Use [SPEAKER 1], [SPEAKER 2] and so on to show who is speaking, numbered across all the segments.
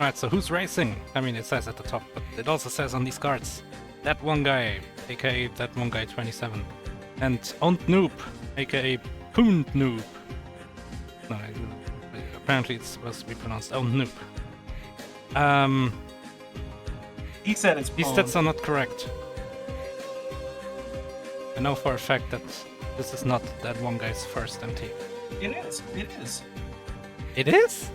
[SPEAKER 1] Alright, so who's racing? I mean, it says at the top, but it also says on these cards. That one guy, aka That One Guy 27. And Pwndnoob, aka Pwndnoob. No, apparently it's supposed to be pronounced Pwndnoob.
[SPEAKER 2] He said it's
[SPEAKER 1] These
[SPEAKER 2] Pwn.
[SPEAKER 1] stats are not correct. I know for a fact that this is not That One Guy's first MT.
[SPEAKER 2] It is. It is.
[SPEAKER 1] It is?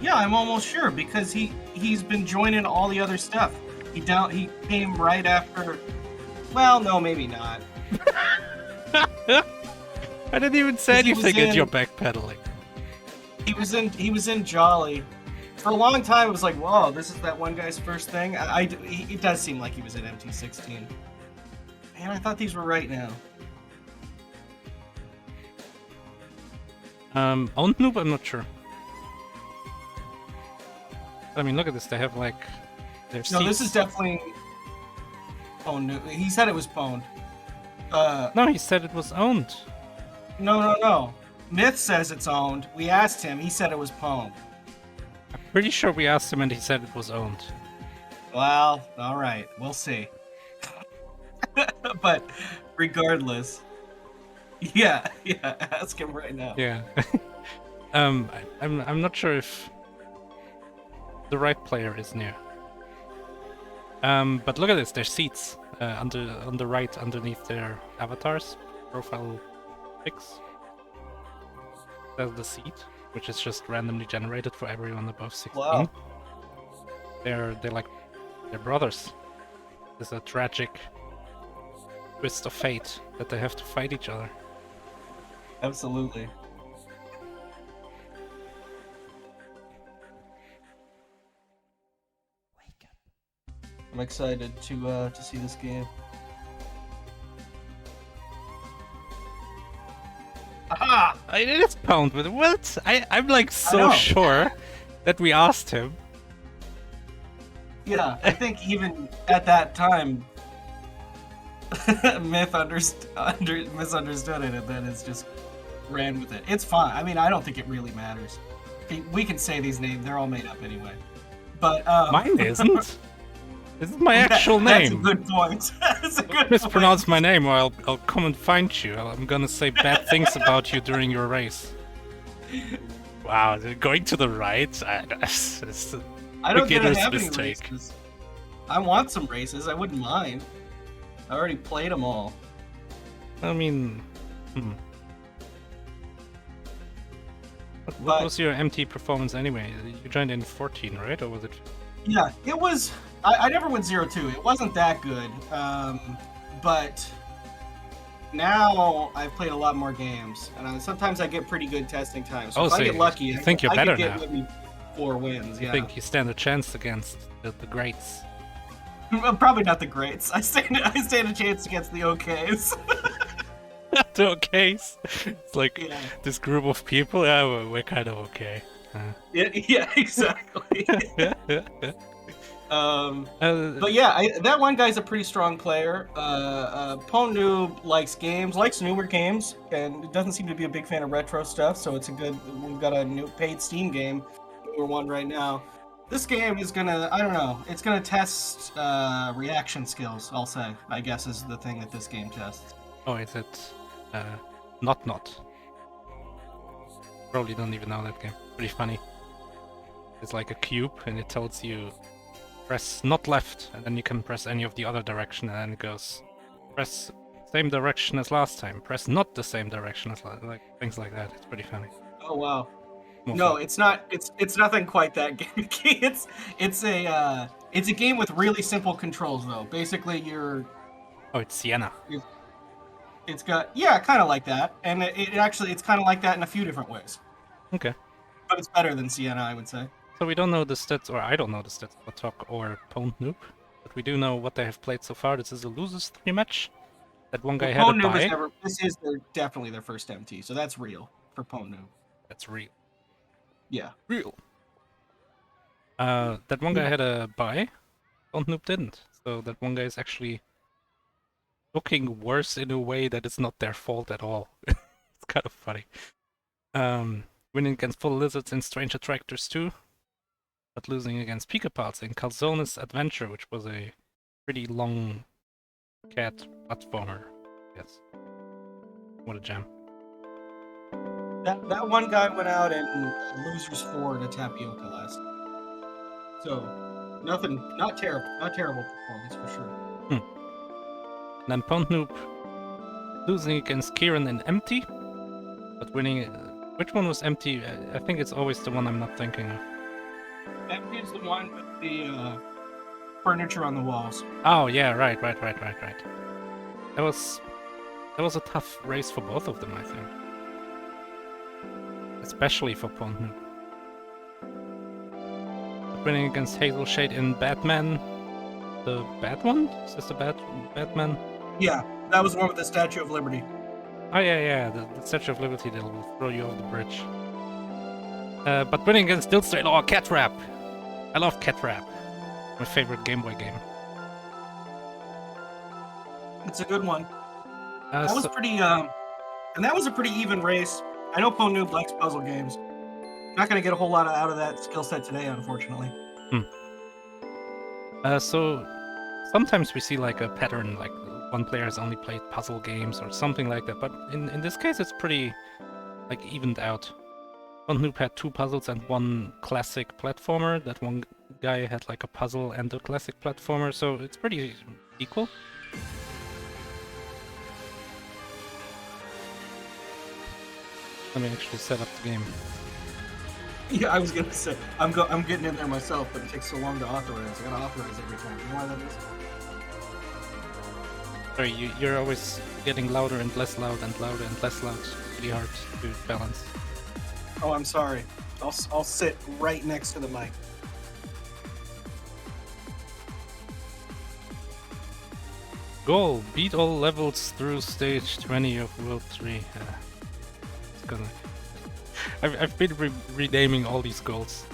[SPEAKER 2] Yeah, I'm almost sure because he's been joining all the other stuff. He came right after. Well, no, maybe not.
[SPEAKER 1] I didn't even say
[SPEAKER 2] He was
[SPEAKER 1] anything and
[SPEAKER 2] in-
[SPEAKER 1] you're backpedaling.
[SPEAKER 2] He was in Jolly. For a long time, it was like, whoa, this is That One Guy's first thing. It does seem like he was in MT16. Man, I thought these were right now.
[SPEAKER 1] Pwndnoob, I'm not sure. I mean, look at this. They have like their
[SPEAKER 2] No, this
[SPEAKER 1] seats.
[SPEAKER 2] is definitely Pwned. He said it was Pwned.
[SPEAKER 1] No, he said it was owned.
[SPEAKER 2] No. Myth says it's owned. We asked him. He said it was Pwned.
[SPEAKER 1] I'm pretty sure we asked him and he said it was owned.
[SPEAKER 2] Well, all right. We'll see. But regardless, yeah. Ask him right now.
[SPEAKER 1] Yeah. I'm not sure if the right player is near. But look at this. Their seats on the right underneath their avatars, profile pics. There's the seat, which is just randomly generated for everyone above 16.
[SPEAKER 2] Wow.
[SPEAKER 1] They're brothers. It's a tragic twist of fate that they have to fight each other.
[SPEAKER 2] Absolutely. I'm excited to see this game. Aha!
[SPEAKER 1] It is Pound, but what? I'm like so
[SPEAKER 2] know.
[SPEAKER 1] sure that we asked him.
[SPEAKER 2] Yeah, I think even at that time, Myth misunderstood it, and then it's just ran with it. It's fine. I mean, I don't think it really matters. We can say these names; they're all made up anyway. But
[SPEAKER 1] Mine isn't. This is my actual
[SPEAKER 2] That's a
[SPEAKER 1] name.
[SPEAKER 2] good point. That's a good
[SPEAKER 1] Mispronounce
[SPEAKER 2] point.
[SPEAKER 1] my name, or I'll come and find you. I'm gonna say bad things about you during your race. Wow, they're going to the right. It's a
[SPEAKER 2] I don't think I
[SPEAKER 1] beginner's
[SPEAKER 2] have any
[SPEAKER 1] mistake.
[SPEAKER 2] races. I want some races. I wouldn't mind. I already played them all.
[SPEAKER 1] I mean, What
[SPEAKER 2] But-
[SPEAKER 1] was your MT performance anyway? You joined in 14, right? Or was it?
[SPEAKER 2] Yeah, it was. I never went 0-2. It wasn't that good. But now I've played a lot more games, and sometimes I get pretty good testing times. So
[SPEAKER 1] Oh,
[SPEAKER 2] if I
[SPEAKER 1] so
[SPEAKER 2] get lucky,
[SPEAKER 1] you think you're
[SPEAKER 2] I
[SPEAKER 1] better
[SPEAKER 2] could get
[SPEAKER 1] now?
[SPEAKER 2] maybe 4 wins.
[SPEAKER 1] I
[SPEAKER 2] Yeah,
[SPEAKER 1] think you stand a chance against the greats.
[SPEAKER 2] probably not the greats. I stand a chance against the OKs.
[SPEAKER 1] The okays. It's like
[SPEAKER 2] Yeah.
[SPEAKER 1] this group of people. Yeah, we're kind of okay.
[SPEAKER 2] Yeah, exactly.
[SPEAKER 1] Uh,
[SPEAKER 2] But yeah, that one guy's a pretty strong player. Pwndnoob likes games, likes newer games, and doesn't seem to be a big fan of retro stuff. So it's a good. We've got a new paid Steam game, newer one right now. This game is gonna, I don't know, it's gonna test reaction skills. I'll say, I guess, is the thing that this game tests.
[SPEAKER 1] oh, is it? Not. Probably don't even know that game. Pretty funny. It's like a cube, and it tells you press not left, and then you can press any of the other direction, and then it goes press same direction as last time. Press not the same direction as like things like that. It's pretty funny.
[SPEAKER 2] Oh wow.
[SPEAKER 1] More
[SPEAKER 2] No,
[SPEAKER 1] fun.
[SPEAKER 2] it's not. It's nothing quite that gimmicky. It's a game with really simple controls though. Basically,
[SPEAKER 1] Oh, it's Sienna.
[SPEAKER 2] it's got kind of like that, and it's kind of like that in a few different ways.
[SPEAKER 1] Okay.
[SPEAKER 2] But it's better than Sienna, I would say.
[SPEAKER 1] So we don't know the stats, or I don't know the stats for Tok or Pwndnoob, but we do know what they have played so far. This is a losers 3 match. That one guy had a
[SPEAKER 2] Pwndnoob
[SPEAKER 1] bye.
[SPEAKER 2] this is definitely their first MT, so that's real for Pwndnoob.
[SPEAKER 1] That's real.
[SPEAKER 2] Yeah.
[SPEAKER 1] Real. That one guy had a bye. Pwndnoob didn't. So that one guy is actually looking worse in a way that it's not their fault at all. It's kind of funny. Winning against full lizards and strange attractors too. but losing against Pikapals in Calzone's Adventure, which was a pretty long cat platformer. Yes. What a jam.
[SPEAKER 2] That one guy went out in losers 4 to Tapioca last. So not terrible performance for sure.
[SPEAKER 1] Then Pwndnoob losing against Kieran in Empty, but winning. Which one was Empty? I think it's always the one I'm not thinking of.
[SPEAKER 2] Empty is the one with the furniture on the walls.
[SPEAKER 1] Oh yeah, right. That was a tough race for both of them, I think. Especially for Pwndnoob. Winning against Hazel Shade in Batman. The bad one? Is this the Batman?
[SPEAKER 2] Yeah, that was the one with the Statue of Liberty.
[SPEAKER 1] Oh yeah, the Statue of Liberty that will throw you off the bridge. But winning against Dillstraight, oh, Cat Rap! I love Cat Rap. My favorite Game Boy game.
[SPEAKER 2] It's a good one. That
[SPEAKER 1] So
[SPEAKER 2] was pretty, and that was a pretty even race. I know Pwndnoob likes puzzle games. Not going to get a whole lot out of that skill set today, unfortunately.
[SPEAKER 1] So sometimes we see like a pattern, like one player has only played puzzle games or something like that. But in this case, it's pretty like evened out. Pwndnoob had 2 puzzles and 1 classic platformer. That one guy had like a puzzle and a classic platformer, so it's pretty equal. Let me actually set up the game.
[SPEAKER 2] Yeah, I was gonna say I'm getting in there myself, but it takes so long to authorize. I gotta authorize every time. You know why that is?
[SPEAKER 1] Sorry, you're always getting louder and less loud and louder and less loud. It's really hard to balance.
[SPEAKER 2] Oh, I'm sorry. I'll sit right next to the mic.
[SPEAKER 1] Goal: beat all levels through stage 20 of World 3. It's gonna. I've been renaming all these goals.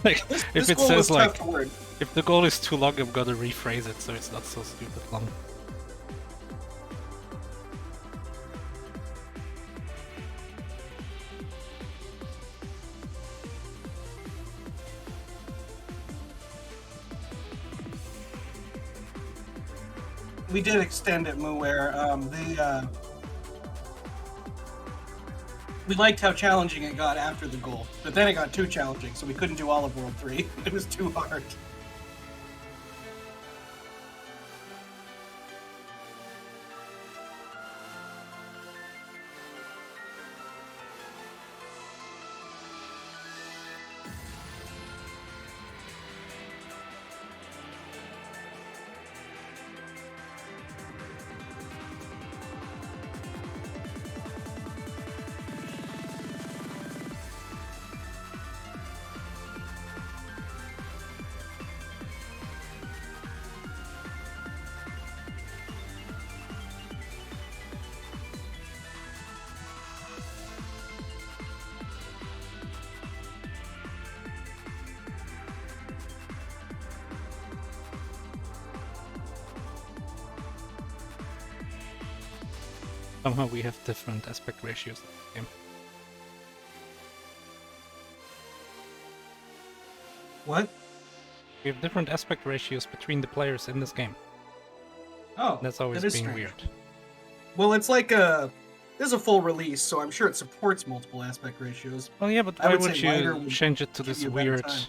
[SPEAKER 1] Like, if it says like, if the goal is too long, I'm gonna rephrase it so it's not so stupid long.
[SPEAKER 2] We did extend it, Muware. We liked how challenging it got after the goal, but then it got too challenging, so we couldn't do all of World 3. It was too hard.
[SPEAKER 1] Somehow we have different aspect ratios in the game.
[SPEAKER 2] What?
[SPEAKER 1] We have different aspect ratios between the players in this game.
[SPEAKER 2] Oh,
[SPEAKER 1] That's always
[SPEAKER 2] that is
[SPEAKER 1] been
[SPEAKER 2] strange.
[SPEAKER 1] weird.
[SPEAKER 2] Well, it's like this is a full release, so I'm sure it supports multiple aspect ratios.
[SPEAKER 1] Well, yeah, but
[SPEAKER 2] I
[SPEAKER 1] why
[SPEAKER 2] would
[SPEAKER 1] would
[SPEAKER 2] say lighter
[SPEAKER 1] you
[SPEAKER 2] would
[SPEAKER 1] change it to
[SPEAKER 2] give
[SPEAKER 1] this
[SPEAKER 2] you a better
[SPEAKER 1] weird,
[SPEAKER 2] time.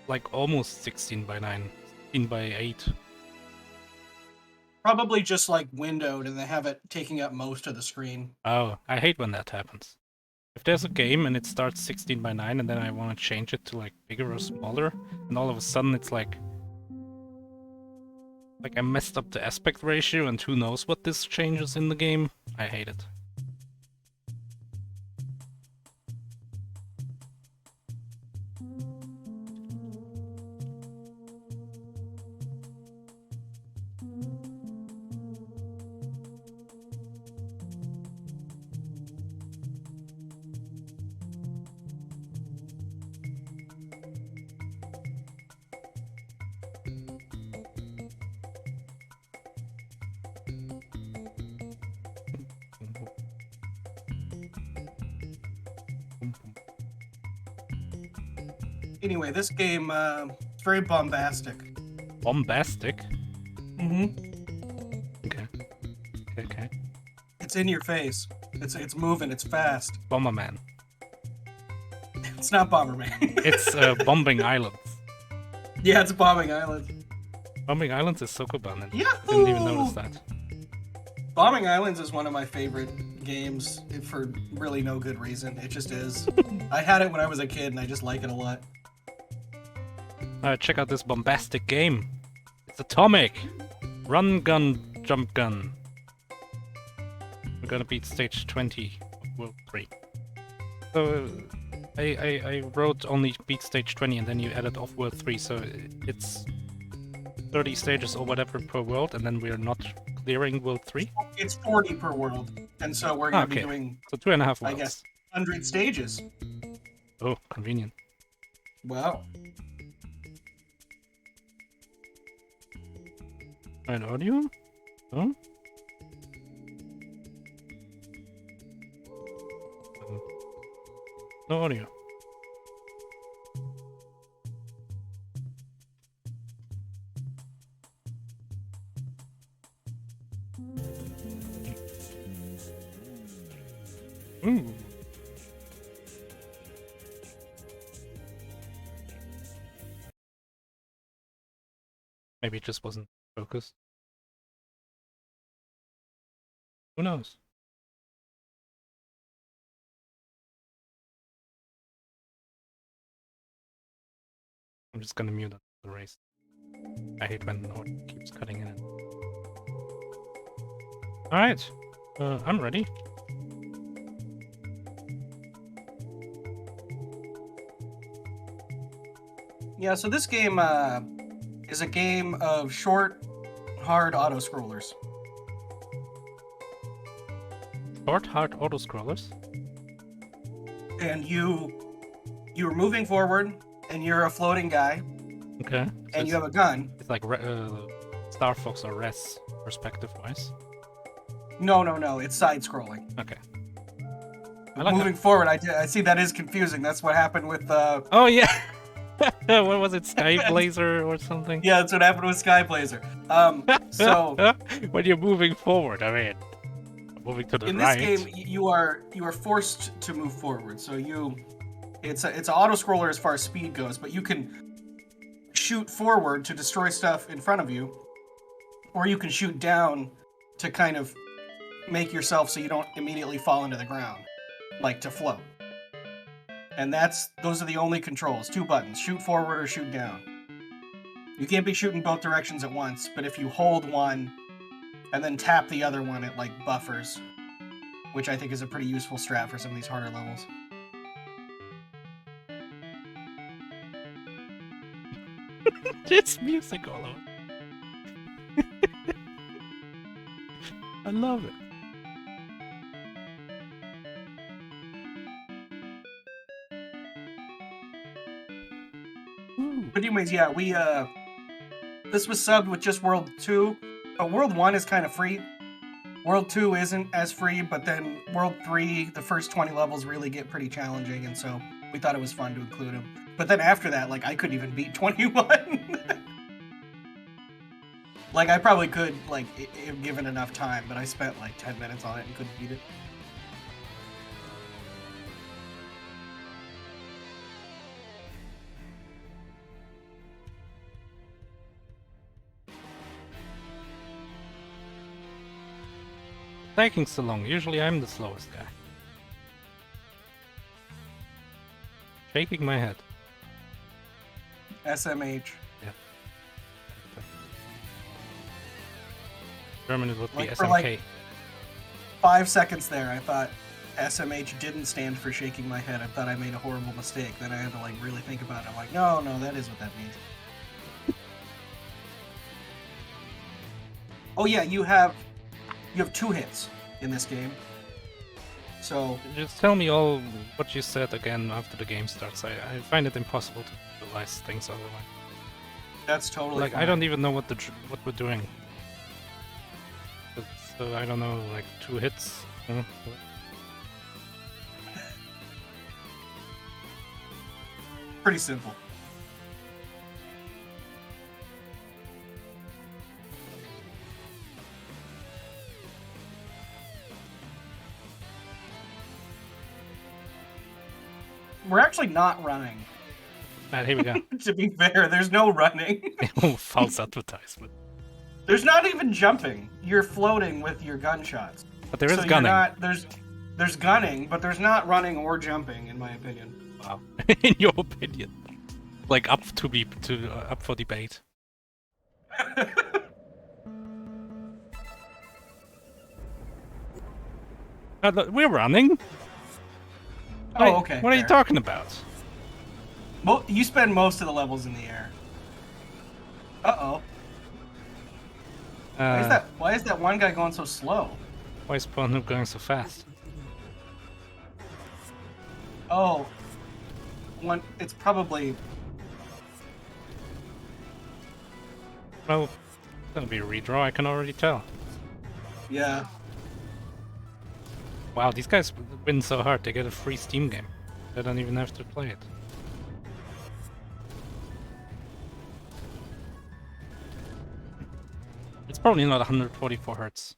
[SPEAKER 1] like almost 16 by 9, 16 by 8?
[SPEAKER 2] Probably just like windowed, and they have it taking up most of the screen.
[SPEAKER 1] Oh, I hate when that happens. If there's a game and it starts 16 by 9 and then I want to change it to like bigger or smaller, and all of a sudden it's like I messed up the aspect ratio and who knows what this changes in the game, I hate it.
[SPEAKER 2] Anyway, this game it's very bombastic.
[SPEAKER 1] Bombastic?
[SPEAKER 2] Mm-hmm.
[SPEAKER 1] Okay. Okay.
[SPEAKER 2] It's in your face. It's moving. It's fast.
[SPEAKER 1] Bomberman.
[SPEAKER 2] It's not Bomberman.
[SPEAKER 1] It's bombing islands.
[SPEAKER 2] Yeah, it's Bombing Island.
[SPEAKER 1] Bombing Islands is Sokoban.
[SPEAKER 2] Yahoo!
[SPEAKER 1] Didn't even notice that.
[SPEAKER 2] Bombing Islands is one of my favorite games for really no good reason. It just is. I had it when I was a kid, and I just like it a lot.
[SPEAKER 1] Alright, check out this bombastic game. It's Atomik. Rungunjumpgun. We're gonna beat stage 20 of World 3. So, I wrote only beat stage 20 and then you added off World 3, so it's 30 stages or whatever per world, and then we're not clearing World 3?
[SPEAKER 2] It's 40 per world, and so we're going to be doing,
[SPEAKER 1] so 2.5 worlds.
[SPEAKER 2] I guess, 100 stages.
[SPEAKER 1] Oh, convenient.
[SPEAKER 2] Wow.
[SPEAKER 1] Right, audio? Oh? No audio. Ooh. Maybe it just wasn't focused. Who knows? I'm just gonna mute the race. I hate when audio keeps cutting in. Alright, I'm ready.
[SPEAKER 2] Yeah, so this game is a game of short, hard auto-scrollers.
[SPEAKER 1] Short, hard auto-scrollers?
[SPEAKER 2] And you're moving forward, and you're a floating guy,
[SPEAKER 1] Okay. So
[SPEAKER 2] and you have a gun.
[SPEAKER 1] It's like Star Fox or Res, perspective-wise.
[SPEAKER 2] No, it's side-scrolling.
[SPEAKER 1] Okay.
[SPEAKER 2] Moving forward, I see that is confusing. That's what happened with...
[SPEAKER 1] Oh, yeah! What was it, Sky Blazer or something?
[SPEAKER 2] Yeah, that's what happened with Skyblazer. So...
[SPEAKER 1] when you're moving forward, I mean... Moving to the right.
[SPEAKER 2] In this game, you are forced to move forward. So it's an auto-scroller as far as speed goes, but you can shoot forward to destroy stuff in front of you, or you can shoot down to kind of make yourself so you don't immediately fall into the ground, like to float. And those are the only controls. 2 buttons, shoot forward or shoot down. You can't be shooting both directions at once, but if you hold one and then tap the other one, it like buffers, which I think is a pretty useful strat for some of these harder levels.
[SPEAKER 1] It's music all over. I love it.
[SPEAKER 2] But anyways, yeah, this was subbed with just World 2. World 1 is kind of free. World 2 isn't as free, but then World 3, the first 20 levels really get pretty challenging, and so we thought it was fun to include them. But then after that, like, I couldn't even beat 21. Like, I probably could, like, if given enough time, but I spent like 10 minutes on it and couldn't beat it.
[SPEAKER 1] Taking so long. Usually I'm the slowest guy. Shaking my head.
[SPEAKER 2] SMH.
[SPEAKER 1] Yeah. German it would be
[SPEAKER 2] Like,
[SPEAKER 1] SMK.
[SPEAKER 2] for like 5 seconds there, I thought SMH didn't stand for shaking my head. I thought I made a horrible mistake. Then I had to like really think about it. I'm like, no, that is what that means. Oh yeah, you have 2 hits in this game. So
[SPEAKER 1] just tell me all what you said again after the game starts. I find it impossible to visualize things otherwise.
[SPEAKER 2] That's totally
[SPEAKER 1] like
[SPEAKER 2] fine.
[SPEAKER 1] I don't even know what we're doing. So I don't know, like 2 hits.
[SPEAKER 2] Pretty simple. we're actually not running.
[SPEAKER 1] Alright, here we go.
[SPEAKER 2] To be fair, there's no running.
[SPEAKER 1] Oh, false advertisement.
[SPEAKER 2] There's not even jumping. You're floating with your gunshots.
[SPEAKER 1] But there is
[SPEAKER 2] so
[SPEAKER 1] gunning.
[SPEAKER 2] There's gunning, but there's not running or jumping, in my opinion.
[SPEAKER 1] Wow. In your opinion. Like up for debate. We're running.
[SPEAKER 2] Oh, okay.
[SPEAKER 1] What are you talking about?
[SPEAKER 2] You spend most of the levels in the air. Uh-oh. Why is that one guy going so slow?
[SPEAKER 1] Why is Pwndnoob going so fast?
[SPEAKER 2] Oh. It's probably...
[SPEAKER 1] Well, it's gonna be a redraw, I can already tell.
[SPEAKER 2] Yeah.
[SPEAKER 1] Wow, these guys win so hard, they get a free Steam game. They don't even have to play it. It's probably not 144 hertz.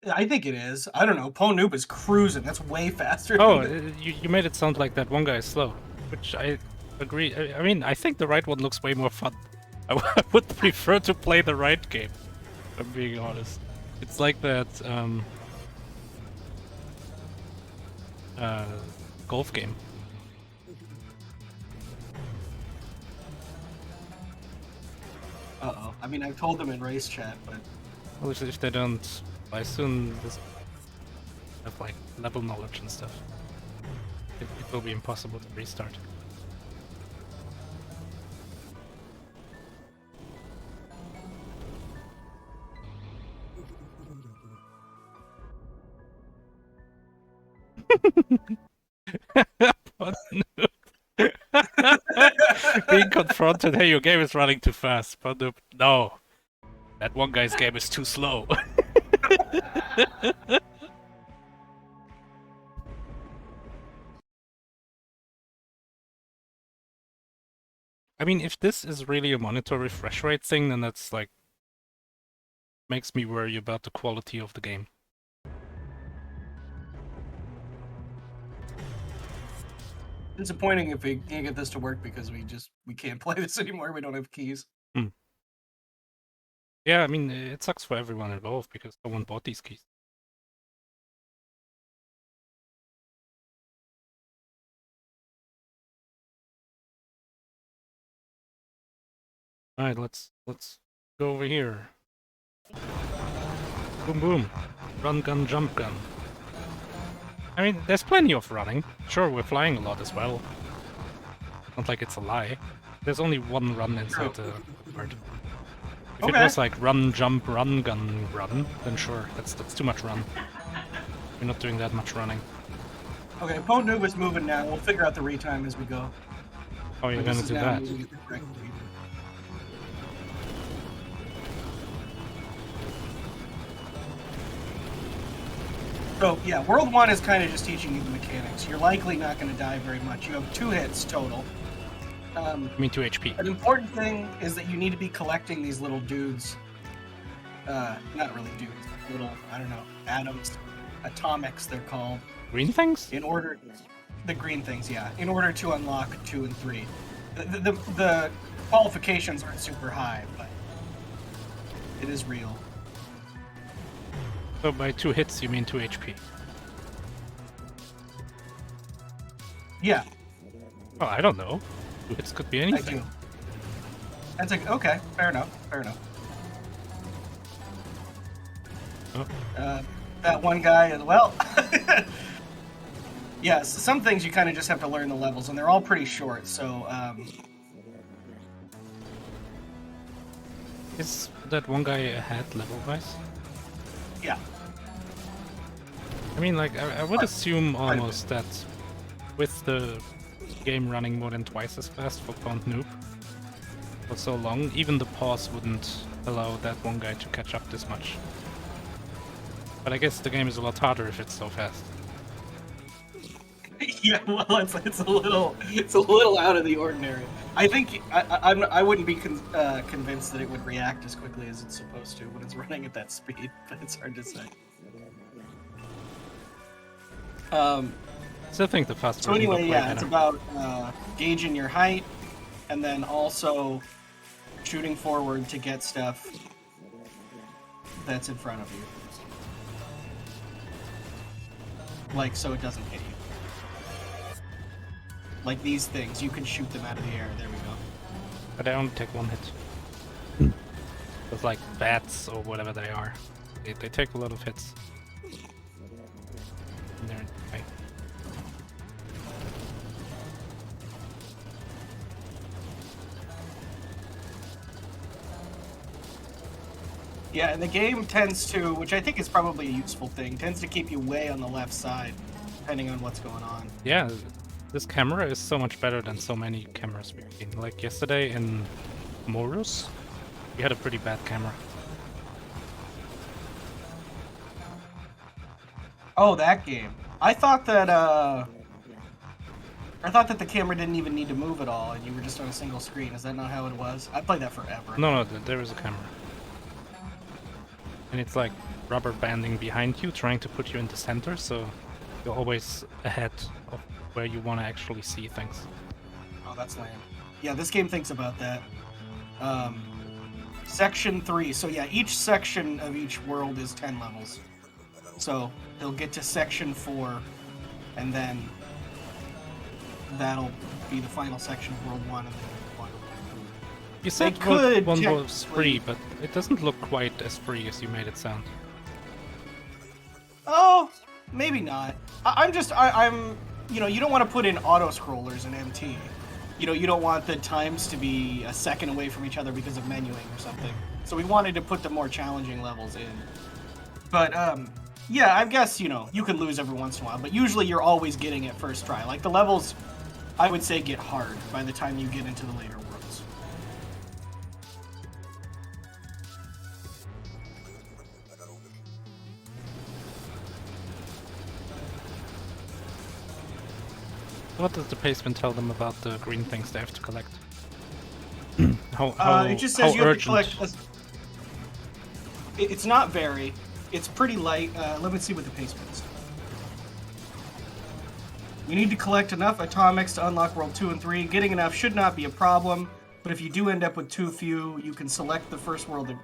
[SPEAKER 2] I think it is. I don't know. Pwndnoob is cruising. That's way faster.
[SPEAKER 1] Oh, you made it sound like that one guy is slow, which I agree. I mean, I think the right one looks way more fun. I would prefer to play the right game, if I'm being honest. It's like that golf game.
[SPEAKER 2] Uh-oh. I mean, I've told them in race chat, but...
[SPEAKER 1] Well, if they don't, I assume this have like level knowledge and stuff. It will be impossible to restart. Being confronted, hey, your game is running too fast. Pwndnoob, no. That one guy's game is too slow. I mean, if this is really a monitor refresh rate thing, then that's like... makes me worry about the quality of the game.
[SPEAKER 2] Disappointing if we can't get this to work because we can't play this anymore. We don't have keys.
[SPEAKER 1] Yeah, I mean, it sucks for everyone involved because someone bought these keys. Alright, let's go over here. Boom boom. Run gun jump gun. I mean, there's plenty of running. Sure, we're flying a lot as well. Not like it's a lie. There's only one run inside the part. If it was like run, jump, run, gun, run, then sure, that's too much run. We're not doing that much running.
[SPEAKER 2] Okay, Pwndnoob is moving now. We'll figure out the retime as we go.
[SPEAKER 1] Oh, you're gonna do that?
[SPEAKER 2] So, yeah, World 1 is kind of just teaching you the mechanics. You're likely not going to die very much. You have 2 hits total.
[SPEAKER 1] I mean 2 HP.
[SPEAKER 2] An important thing is that you need to be collecting these little dudes. Not really dudes. Little, I don't know, atoms. Atomics, they're called.
[SPEAKER 1] Green things?
[SPEAKER 2] In order... The green things, yeah. In order to unlock 2 and 3. The qualifications aren't super high, but... It is real.
[SPEAKER 1] So by 2 hits, you mean 2 HP?
[SPEAKER 2] Yeah.
[SPEAKER 1] Oh, I don't know. 2 hits could be anything.
[SPEAKER 2] I do. That's like, okay, fair enough, fair enough.
[SPEAKER 1] Oh.
[SPEAKER 2] That one guy as well. Yeah, so some things you kind of just have to learn the levels, and they're all pretty short, so...
[SPEAKER 1] Is that one guy ahead level-wise?
[SPEAKER 2] Yeah.
[SPEAKER 1] I mean, like, I would assume almost that with the game running more than twice as fast for Pwndnoob for so long, even the pause wouldn't allow that one guy to catch up this much. But I guess the game is a lot harder if it's so fast.
[SPEAKER 2] Yeah, well, it's a little out of the ordinary. I think I wouldn't be convinced that it would react as quickly as it's supposed to when it's running at that speed, but it's hard to say.
[SPEAKER 1] still think the fast
[SPEAKER 2] So
[SPEAKER 1] version
[SPEAKER 2] anyway,
[SPEAKER 1] looked way
[SPEAKER 2] yeah, it's
[SPEAKER 1] better.
[SPEAKER 2] about gauging your height, and then also shooting forward to get stuff that's in front of you. Like, so it doesn't hit you. Like these things, you can shoot them out of the air. There we go.
[SPEAKER 1] But they only take one hit. It's like bats or whatever they are. They take a lot of hits. And they're okay.
[SPEAKER 2] Yeah, and the game tends to, which I think is probably a useful thing, tends to keep you way on the left side, depending on what's going on.
[SPEAKER 1] Yeah, this camera is so much better than so many cameras we've seen. Like yesterday in Morus, we had a pretty bad camera.
[SPEAKER 2] Oh, that game. I thought that the camera didn't even need to move at all, and you were just on a single screen. Is that not how it was? I played that forever.
[SPEAKER 1] No, there is a camera. And it's like rubber banding behind you, trying to put you in the center, so you're always ahead of where you want to actually see things.
[SPEAKER 2] Oh, that's lame. Yeah, this game thinks about that. Section 3. So yeah, each section of each world is 10 levels. So they'll get to Section 4, and then that'll be the final section of World 1 and then World 1.
[SPEAKER 1] You said
[SPEAKER 2] could
[SPEAKER 1] one was
[SPEAKER 2] technically-
[SPEAKER 1] free, but it doesn't look quite as free as you made it sound.
[SPEAKER 2] Oh, maybe not. I'm you know, you don't want to put in auto-scrollers in MT. You know, you don't want the times to be a second away from each other because of menuing or something. So we wanted to put the more challenging levels in. But, yeah, I guess, you know, you can lose every once in a while, but usually you're always getting it first try. Like, the levels, I would say, get hard by the time you get into the later worlds.
[SPEAKER 1] What does the pastement tell them about the green things they have to collect? how
[SPEAKER 2] It just says
[SPEAKER 1] how
[SPEAKER 2] you have
[SPEAKER 1] urgent?
[SPEAKER 2] to collect... It's not very. It's pretty light. Let me see what the pastement is. You need to collect enough atomics to unlock World 2 and 3. Getting enough should not be a problem, but if you do end up with too few, you can select the first world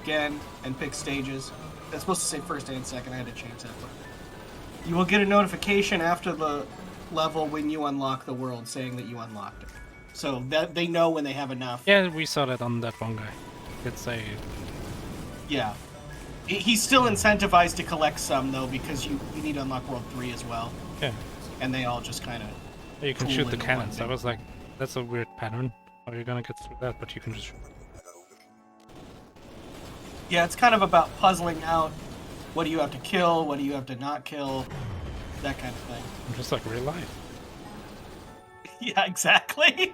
[SPEAKER 2] again and pick stages. That's supposed to say first and second. I had to change that. But you will get a notification after the level when you unlock the world saying that you unlocked it. So that they know when they have enough.
[SPEAKER 1] Yeah, we saw that on that one guy. It's a
[SPEAKER 2] Yeah. He's still incentivized to collect some, though, because you need to unlock World 3 as well.
[SPEAKER 1] yeah.
[SPEAKER 2] And they all just kind of...
[SPEAKER 1] You can
[SPEAKER 2] Cool
[SPEAKER 1] shoot the
[SPEAKER 2] in one
[SPEAKER 1] cannons. I
[SPEAKER 2] thing.
[SPEAKER 1] was like, that's a weird pattern. How are you gonna get through that? But you can just shoot.
[SPEAKER 2] Yeah, it's kind of about puzzling out what do you have to kill, what do you have to not kill, that kind of thing.
[SPEAKER 1] Just like real life.
[SPEAKER 2] Yeah, exactly.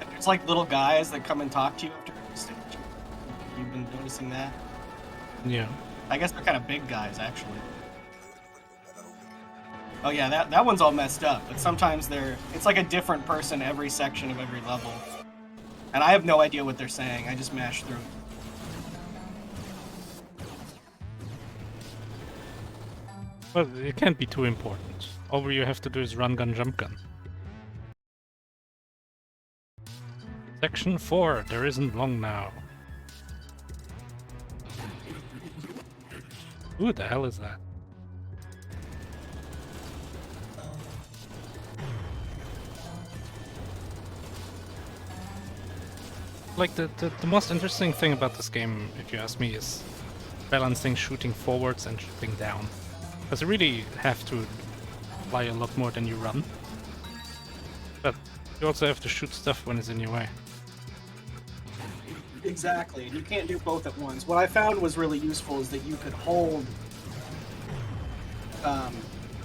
[SPEAKER 2] There's like little guys that come and talk to you after the stage. You've been noticing that?
[SPEAKER 1] Yeah.
[SPEAKER 2] I guess they're kind of big guys, actually. Oh yeah, that one's all messed up, but sometimes it's like a different person every section of every level. And I have no idea what they're saying, I just mash through.
[SPEAKER 1] Well, it can't be too important. All you have to do is Rungunjumpgun. Section 4, there isn't long now. Who the hell is that? Like, the most interesting thing about this game, if you ask me, is balancing shooting forwards and shooting down. Because you really have to fly a lot more than you run. But you also have to shoot stuff when it's in your way.
[SPEAKER 2] Exactly, and you can't do both at once. What I found was really useful is that you could hold...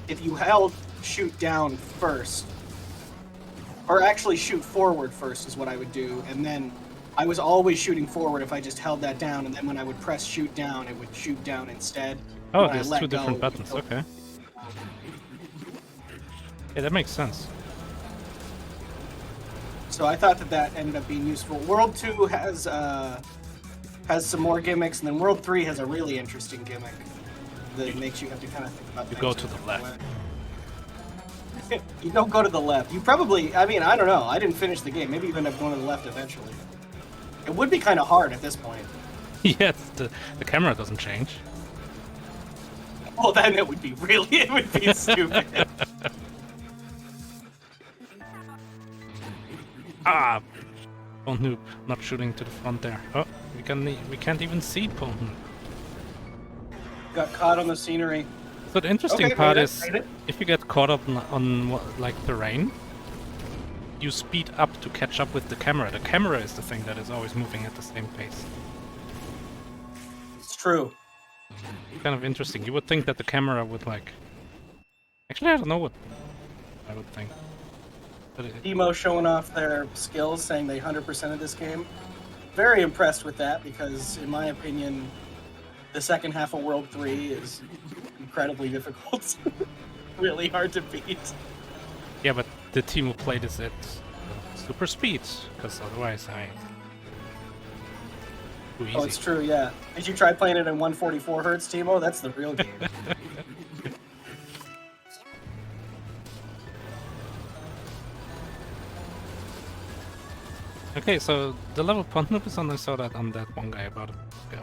[SPEAKER 2] if you held shoot down first, or actually shoot forward first is what I would do, and then I was always shooting forward if I just held that down, and then when I would press shoot down, it would shoot down instead.
[SPEAKER 1] Oh,
[SPEAKER 2] When I
[SPEAKER 1] there's
[SPEAKER 2] let
[SPEAKER 1] two
[SPEAKER 2] go,
[SPEAKER 1] different
[SPEAKER 2] it
[SPEAKER 1] buttons,
[SPEAKER 2] would go-
[SPEAKER 1] okay. Yeah, that makes sense.
[SPEAKER 2] So I thought that ended up being useful. World 2 has some more gimmicks, and then World 3 has a really interesting gimmick that makes you have to kind of think about.
[SPEAKER 1] You go to the left.
[SPEAKER 2] You don't go to the left. You probably, I mean, I don't know. I didn't finish the game. Maybe you end up going to the left eventually. It would be kind of hard at this point.
[SPEAKER 1] Yes, the camera doesn't change.
[SPEAKER 2] Well, then it would be it would be stupid.
[SPEAKER 1] Ah! Pwndnoob not shooting to the front there. Oh, we can't even see Pwndnoob.
[SPEAKER 2] Got caught on the scenery.
[SPEAKER 1] So the interesting
[SPEAKER 2] Okay,
[SPEAKER 1] part
[SPEAKER 2] made
[SPEAKER 1] is,
[SPEAKER 2] it.
[SPEAKER 1] if you get caught up on like terrain, you speed up to catch up with the camera. The camera is the thing that is always moving at the same pace.
[SPEAKER 2] It's true.
[SPEAKER 1] Kind of interesting. You would think that the camera would like... Actually, I don't know what I would think. But
[SPEAKER 2] Demo showing off their skills, saying they 100% of this game. Very impressed with that because, in my opinion, the second half of World 3 is incredibly difficult. Really hard to beat.
[SPEAKER 1] yeah, but the team who played this at super speed, because otherwise too easy.
[SPEAKER 2] Oh, it's true, yeah. Did you try playing it in 144 hertz, Timo? That's the real game.
[SPEAKER 1] Okay, so the level Pwndnoob is on, I saw that on that one guy about a month ago.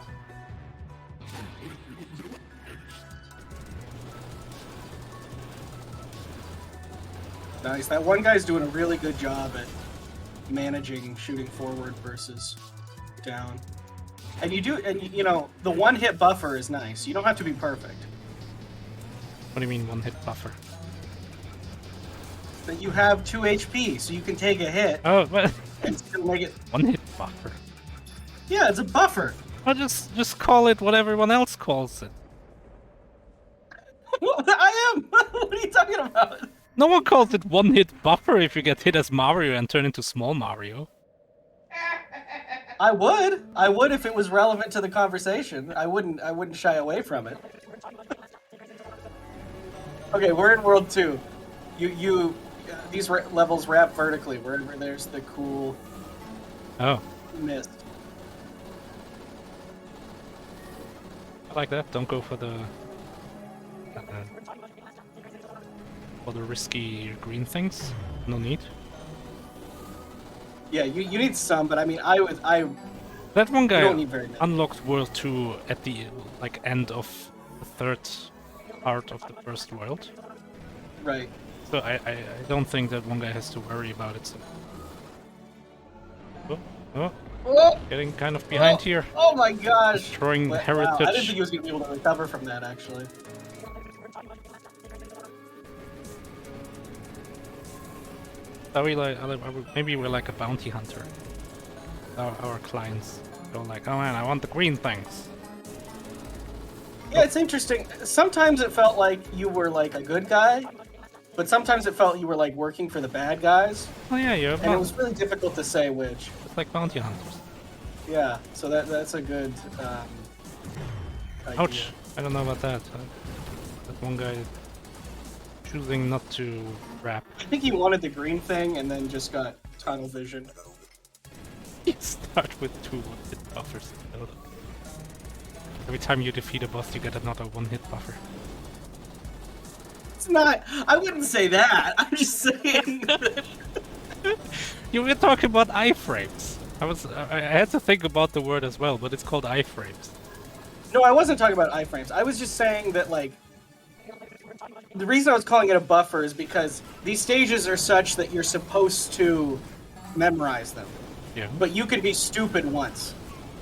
[SPEAKER 2] Nice. That one guy's doing a really good job at managing shooting forward versus down. And you know, the one-hit buffer is nice. You don't have to be perfect.
[SPEAKER 1] What do you mean one hit buffer?
[SPEAKER 2] That you have 2 HP, so you can take a hit
[SPEAKER 1] Oh, but
[SPEAKER 2] and still make it.
[SPEAKER 1] one hit buffer.
[SPEAKER 2] Yeah, it's a buffer.
[SPEAKER 1] I'll just call it what everyone else calls it.
[SPEAKER 2] I am. What are you talking about?
[SPEAKER 1] No one calls it one hit buffer if you get hit as Mario and turn into small Mario.
[SPEAKER 2] I would if it was relevant to the conversation. I wouldn't shy away from it. Okay, we're in World 2. These levels wrap vertically wherever there's the cool
[SPEAKER 1] Oh,
[SPEAKER 2] mist.
[SPEAKER 1] I like that. Don't go for the risky green things. No need.
[SPEAKER 2] Yeah, you need some, but I mean,
[SPEAKER 1] That one guy
[SPEAKER 2] don't need very many.
[SPEAKER 1] unlocked World 2 at the end of the third part of the first world.
[SPEAKER 2] Right.
[SPEAKER 1] So I don't think that one guy has to worry about it. So. Oh,
[SPEAKER 2] Oh,
[SPEAKER 1] getting kind of behind here.
[SPEAKER 2] oh my gosh!
[SPEAKER 1] Destroying
[SPEAKER 2] Wow,
[SPEAKER 1] heritage.
[SPEAKER 2] I didn't think he was gonna be able to recover from that, actually.
[SPEAKER 1] Are we like, maybe we're like a bounty hunter. Our clients go like, oh man, I want the green things.
[SPEAKER 2] Yeah, it's interesting. Sometimes it felt like you were like a good guy, but sometimes it felt you were like working for the bad guys,
[SPEAKER 1] Oh yeah, you're
[SPEAKER 2] and it was really difficult to say which.
[SPEAKER 1] it's like bounty hunters.
[SPEAKER 2] Yeah, so that's a good idea.
[SPEAKER 1] Ouch! I don't know about that. That one guy choosing not to rap.
[SPEAKER 2] I think he wanted the green thing and then just got tunnel vision.
[SPEAKER 1] You start with 2 one-hit buffers. Every time you defeat a boss, you get another one-hit buffer.
[SPEAKER 2] It's not. I wouldn't say that. I'm just saying. That...
[SPEAKER 1] You were talking about iframes. I had to think about the word as well, but it's called iframes.
[SPEAKER 2] No, I wasn't talking about iframes. I was just saying that like. The reason I was calling it a buffer is because these stages are such that you're supposed to memorize them.
[SPEAKER 1] Yeah.
[SPEAKER 2] But you could be stupid once.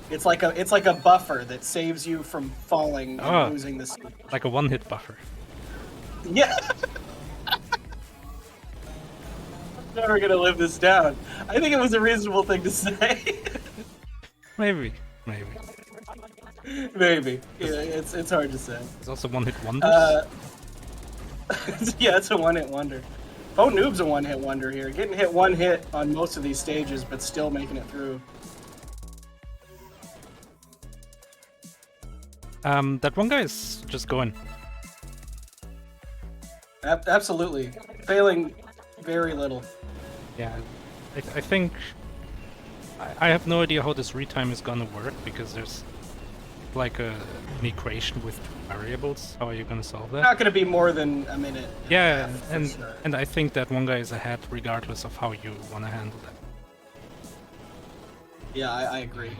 [SPEAKER 2] It's like a buffer that saves you from falling and losing the stage.
[SPEAKER 1] Like a one-hit buffer.
[SPEAKER 2] Yeah. I'm never gonna live this down. I think it was a reasonable thing to say.
[SPEAKER 1] Maybe.
[SPEAKER 2] Maybe. Yeah, it's hard to say.
[SPEAKER 1] It's also one-hit wonders.
[SPEAKER 2] Yeah, it's a one-hit wonder. Pwndnoob's a one-hit wonder here. Getting hit one hit on most of these stages, but still making it through.
[SPEAKER 1] That one guy is just going.
[SPEAKER 2] Absolutely. Failing very little.
[SPEAKER 1] Yeah. I think I have no idea how this retime is gonna work because there's like an equation with variables. How are you gonna solve that?
[SPEAKER 2] Not going to be more than a minute. And a
[SPEAKER 1] Yeah,
[SPEAKER 2] half, for
[SPEAKER 1] and
[SPEAKER 2] sure.
[SPEAKER 1] and I think that one guy is ahead regardless of how you want to handle that.
[SPEAKER 2] Yeah, I agree.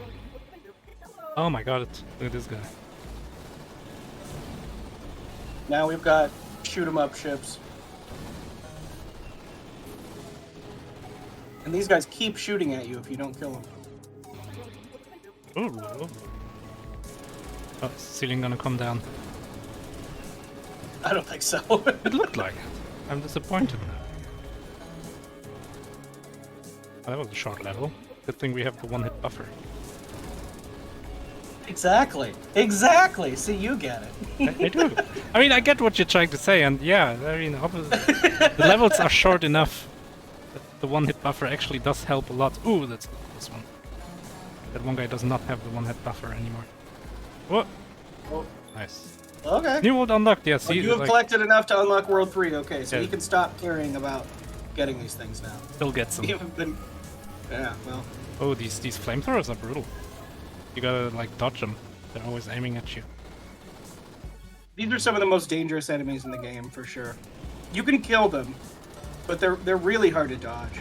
[SPEAKER 1] Oh my god, look at this guy.
[SPEAKER 2] Now we've got shoot 'em up ships. And these guys keep shooting at you if you don't kill them.
[SPEAKER 1] Ooh. Oh, is the ceiling gonna come down?
[SPEAKER 2] I don't think so.
[SPEAKER 1] It looked like it. I'm disappointed now. Oh, that was a short level. Good thing we have the one-hit buffer.
[SPEAKER 2] Exactly. Exactly. See, you get it.
[SPEAKER 1] I do. I mean, I get what you're trying to say, and yeah, I mean, the levels are short enough that the one-hit buffer actually does help a lot. Ooh, that's this one. That one guy does not have the one-hit buffer anymore. Whoa.
[SPEAKER 2] Oh,
[SPEAKER 1] Nice.
[SPEAKER 2] okay.
[SPEAKER 1] New world unlocked, yeah,
[SPEAKER 2] Well,
[SPEAKER 1] see?
[SPEAKER 2] you have
[SPEAKER 1] like,
[SPEAKER 2] collected enough to unlock World 3, okay, so
[SPEAKER 1] Yeah.
[SPEAKER 2] you can stop caring about getting these things now.
[SPEAKER 1] still get some.
[SPEAKER 2] You've been... Yeah, well...
[SPEAKER 1] Oh, these flamethrowers are brutal. You gotta, like, dodge them. They're always aiming at you.
[SPEAKER 2] These are some of the most dangerous enemies in the game, for sure. You can kill them, but they're really hard to dodge.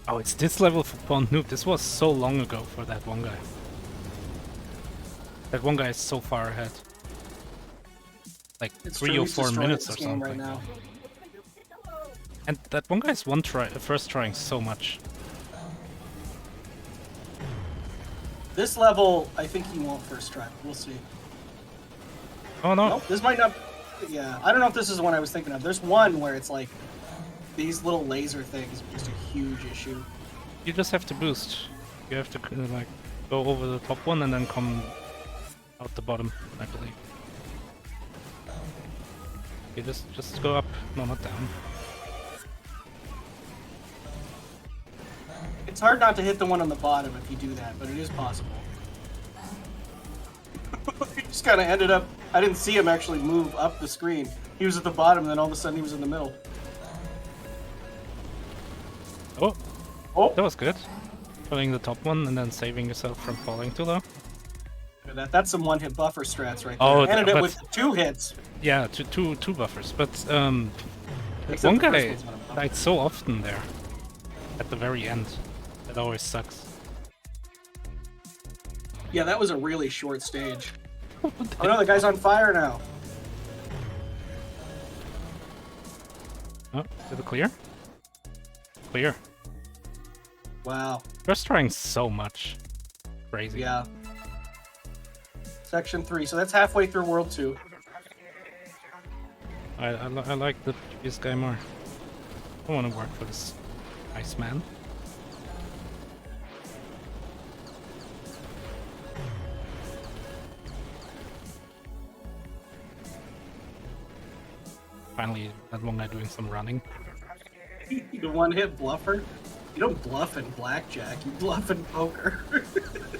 [SPEAKER 1] Oh, it's this level for Pwndnoob. This was so long ago for that one guy. That one guy is so far ahead. Like
[SPEAKER 2] It's
[SPEAKER 1] 3
[SPEAKER 2] true,
[SPEAKER 1] or
[SPEAKER 2] he's
[SPEAKER 1] 4
[SPEAKER 2] destroying
[SPEAKER 1] minutes
[SPEAKER 2] this
[SPEAKER 1] or
[SPEAKER 2] game
[SPEAKER 1] something.
[SPEAKER 2] right now.
[SPEAKER 1] And that one guy's first trying so much.
[SPEAKER 2] This level, I think he won't first try. We'll see.
[SPEAKER 1] Oh no!
[SPEAKER 2] Nope, this might not... Yeah, I don't know if this is the one I was thinking of. There's one where it's like... These little laser things are just a huge issue.
[SPEAKER 1] You just have to boost. You have to like go over the top one and then come out the bottom, I believe. You just go up, no, not down.
[SPEAKER 2] It's hard not to hit the one on the bottom if you do that, but it is possible. He just kind of ended up... I didn't see him actually move up the screen. He was at the bottom, and then all of a sudden he was in the middle.
[SPEAKER 1] Oh,
[SPEAKER 2] Oh!
[SPEAKER 1] that was good. Pulling the top one and then saving yourself from falling too low.
[SPEAKER 2] That's some one-hit buffer strats right there.
[SPEAKER 1] Oh,
[SPEAKER 2] Ended it
[SPEAKER 1] but-
[SPEAKER 2] with 2 hits.
[SPEAKER 1] Yeah, two buffers, but
[SPEAKER 2] Except
[SPEAKER 1] one
[SPEAKER 2] the first
[SPEAKER 1] guy
[SPEAKER 2] one's not a buffer.
[SPEAKER 1] died so often there at the very end. That always sucks.
[SPEAKER 2] Yeah, that was a really short stage. Oh no, the guy's on fire now.
[SPEAKER 1] Oh, is it clear? Clear.
[SPEAKER 2] Wow.
[SPEAKER 1] First trying so much. Crazy.
[SPEAKER 2] Yeah. Section 3. So that's halfway through World 2.
[SPEAKER 1] I like the previous guy more. I want to work for this Iceman. Finally, that one guy doing some running.
[SPEAKER 2] The one-hit bluffer. You don't bluff in blackjack. You bluff in poker.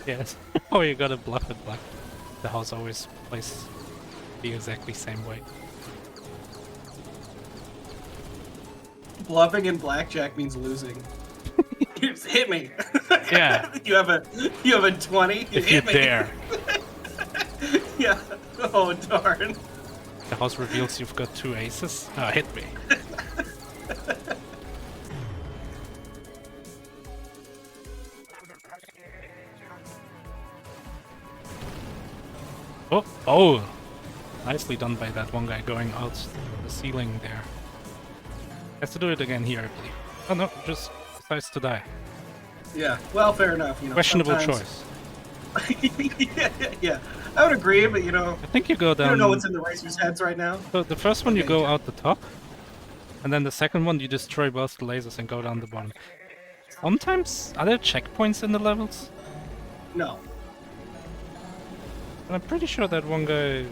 [SPEAKER 1] Yes. Oh, you gotta bluff it black. The house always plays the exactly same way.
[SPEAKER 2] Bluffing in blackjack means losing. Just hit me.
[SPEAKER 1] Yeah.
[SPEAKER 2] You have a 20. You
[SPEAKER 1] If you
[SPEAKER 2] hit me.
[SPEAKER 1] dare.
[SPEAKER 2] Yeah. Oh darn.
[SPEAKER 1] The house reveals you've got 2 aces. Ah, hit me. Oh, oh! Nicely done by that one guy going out the ceiling there. Has to do it again here, I believe. Oh no, just decides to die.
[SPEAKER 2] Yeah. Well, fair enough. You know,
[SPEAKER 1] Questionable
[SPEAKER 2] sometimes-
[SPEAKER 1] choice.
[SPEAKER 2] yeah. I would agree, but you know,
[SPEAKER 1] I think you go
[SPEAKER 2] you
[SPEAKER 1] down.
[SPEAKER 2] don't know what's in the racers' heads right now.
[SPEAKER 1] So the first one you
[SPEAKER 2] Okay,
[SPEAKER 1] go
[SPEAKER 2] yeah.
[SPEAKER 1] out the top, and then the second one you destroy both the lasers and go down the bottom. Sometimes are there checkpoints in the levels?
[SPEAKER 2] No.
[SPEAKER 1] And I'm pretty sure that one guy.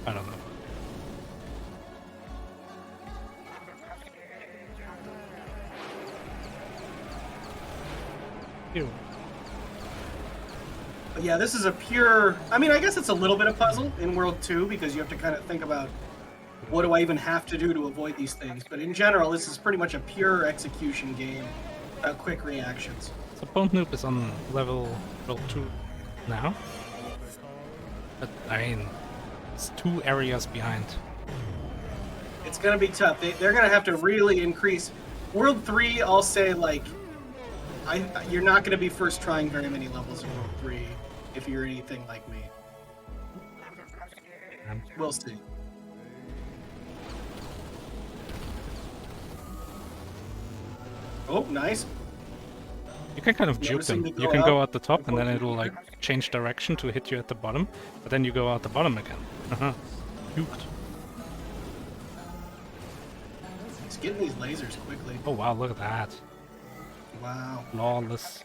[SPEAKER 1] I don't know. Ew.
[SPEAKER 2] But yeah, this is a pure... I mean, I guess it's a little bit of puzzle in World 2 because you have to kind of think about what do I even have to do to avoid these things. But in general, this is pretty much a pure execution game. Quick reactions.
[SPEAKER 1] So Pwndnoob is on level 2 now. But I mean, it's 2 areas behind.
[SPEAKER 2] It's going to be tough. They're going to have to really increase. World 3, I'll say, like, you're not going to be first trying very many levels in World 3 if you're anything like me. We'll see. Oh, nice.
[SPEAKER 1] You can kind of juke them. You can go at the top and then it'll like change direction to hit you at the bottom, but then you go out the bottom again. Juked.
[SPEAKER 2] He's getting these lasers quickly.
[SPEAKER 1] Oh wow, look at that.
[SPEAKER 2] Wow.
[SPEAKER 1] Flawless.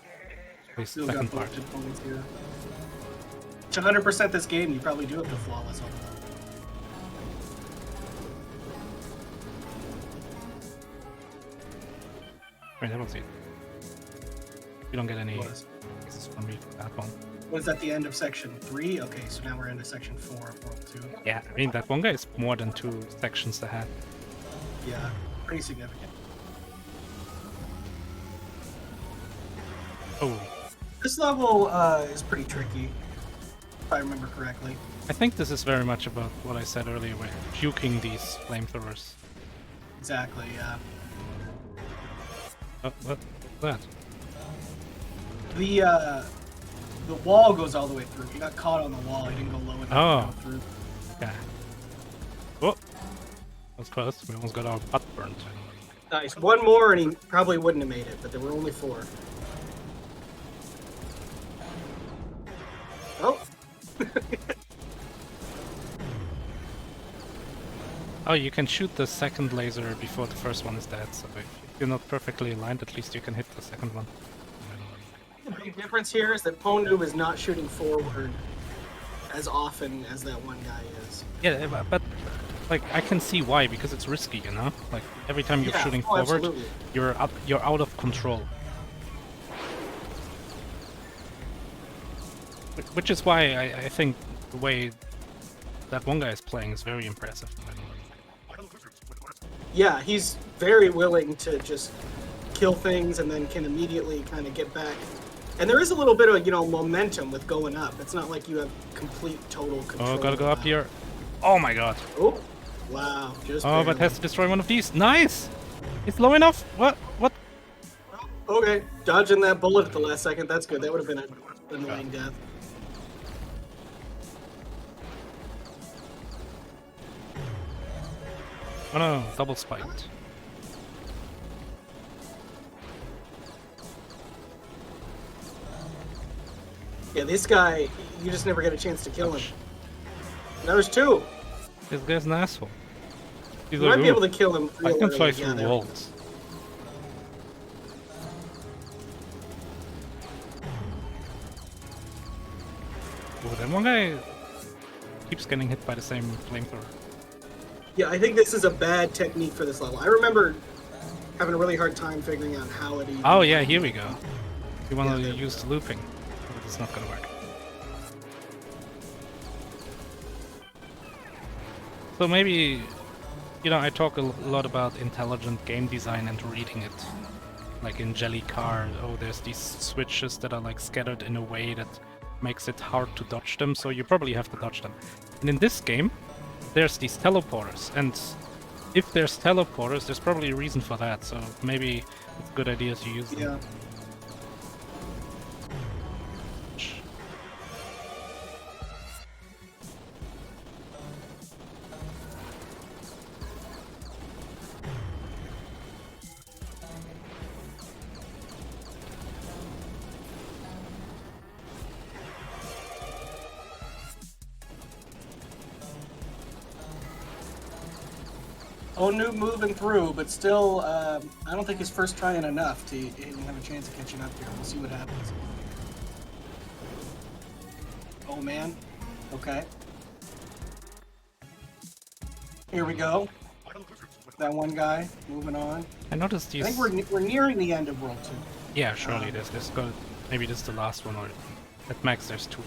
[SPEAKER 1] Please,
[SPEAKER 2] Still
[SPEAKER 1] second
[SPEAKER 2] got
[SPEAKER 1] part.
[SPEAKER 2] boosted points here. To 100% this game, you probably do have to flawless on them.
[SPEAKER 1] Wait, that was it. You don't get any
[SPEAKER 2] Was.
[SPEAKER 1] pieces from me for that one.
[SPEAKER 2] Was that the end of section 3? Okay, so now we're into section 4 of World 2.
[SPEAKER 1] Yeah, I mean, that one guy is more than 2 sections ahead.
[SPEAKER 2] Yeah, pretty significant.
[SPEAKER 1] Oh,
[SPEAKER 2] This level is pretty tricky, if I remember correctly.
[SPEAKER 1] I think this is very much about what I said earlier with juking these flamethrowers.
[SPEAKER 2] Exactly, yeah.
[SPEAKER 1] Oh, what's that?
[SPEAKER 2] The wall goes all the way through. He got caught on the wall. He didn't go low enough to go through.
[SPEAKER 1] Okay. Oh, that was close. We almost got our butt burnt.
[SPEAKER 2] Nice. One more and he probably wouldn't have made it, but there were only 4. Oh.
[SPEAKER 1] Oh, you can shoot the second laser before the first one is dead, so if you're not perfectly aligned, at least you can hit the second one.
[SPEAKER 2] The big difference here is that Pwndnoob is not shooting forward as often as that one guy is.
[SPEAKER 1] Yeah, but like I can see why, because it's risky, you know. Like every time you're shooting forward,
[SPEAKER 2] absolutely.
[SPEAKER 1] you're out of control. Which is why I think the way that one guy is playing is very impressive.
[SPEAKER 2] Yeah, he's very willing to just kill things and then can immediately kind of get back. And there is a little bit of, momentum with going up. It's not like you have complete, total control.
[SPEAKER 1] Oh, gotta go up here. Oh my god.
[SPEAKER 2] Oh, wow. Just
[SPEAKER 1] Oh, but has to destroy one of these. Nice! It's low enough? What?
[SPEAKER 2] Okay, dodging that bullet at the last second. That's good. That would have been an annoying death.
[SPEAKER 1] Oh no, double spiked.
[SPEAKER 2] Yeah, this guy, you just never get a chance to kill him. Now there's 2.
[SPEAKER 1] This guy's an asshole. He's
[SPEAKER 2] You
[SPEAKER 1] like,
[SPEAKER 2] might be able to kill him.
[SPEAKER 1] I
[SPEAKER 2] real
[SPEAKER 1] can fly
[SPEAKER 2] early.
[SPEAKER 1] through
[SPEAKER 2] Yeah, there we go.
[SPEAKER 1] walls. Oh, that one guy keeps getting hit by the same flamethrower.
[SPEAKER 2] Yeah, I think this is a bad technique for this level. I remember having a really hard time figuring out how it even...
[SPEAKER 1] Oh yeah, here we go. You want to
[SPEAKER 2] Yeah,
[SPEAKER 1] use the looping, but it's not gonna work. So maybe, I talk a lot about intelligent game design and reading it. Like in Jellycar, there's these switches that are like scattered in a way that makes it hard to dodge them, so you probably have to dodge them. And in this game, there's these teleporters, and if there's teleporters, there's probably a reason for that, so maybe it's a good idea to use them.
[SPEAKER 2] Yeah. Pwndnoob moving through, but still, I don't think his first trying enough to even have a chance of catching up here. We'll see what happens. Oh man. Okay. Here we go. That one guy moving on.
[SPEAKER 1] I noticed these...
[SPEAKER 2] I think we're nearing the end of World 2.
[SPEAKER 1] Yeah, surely this maybe this is the last one, or At max, there's 2.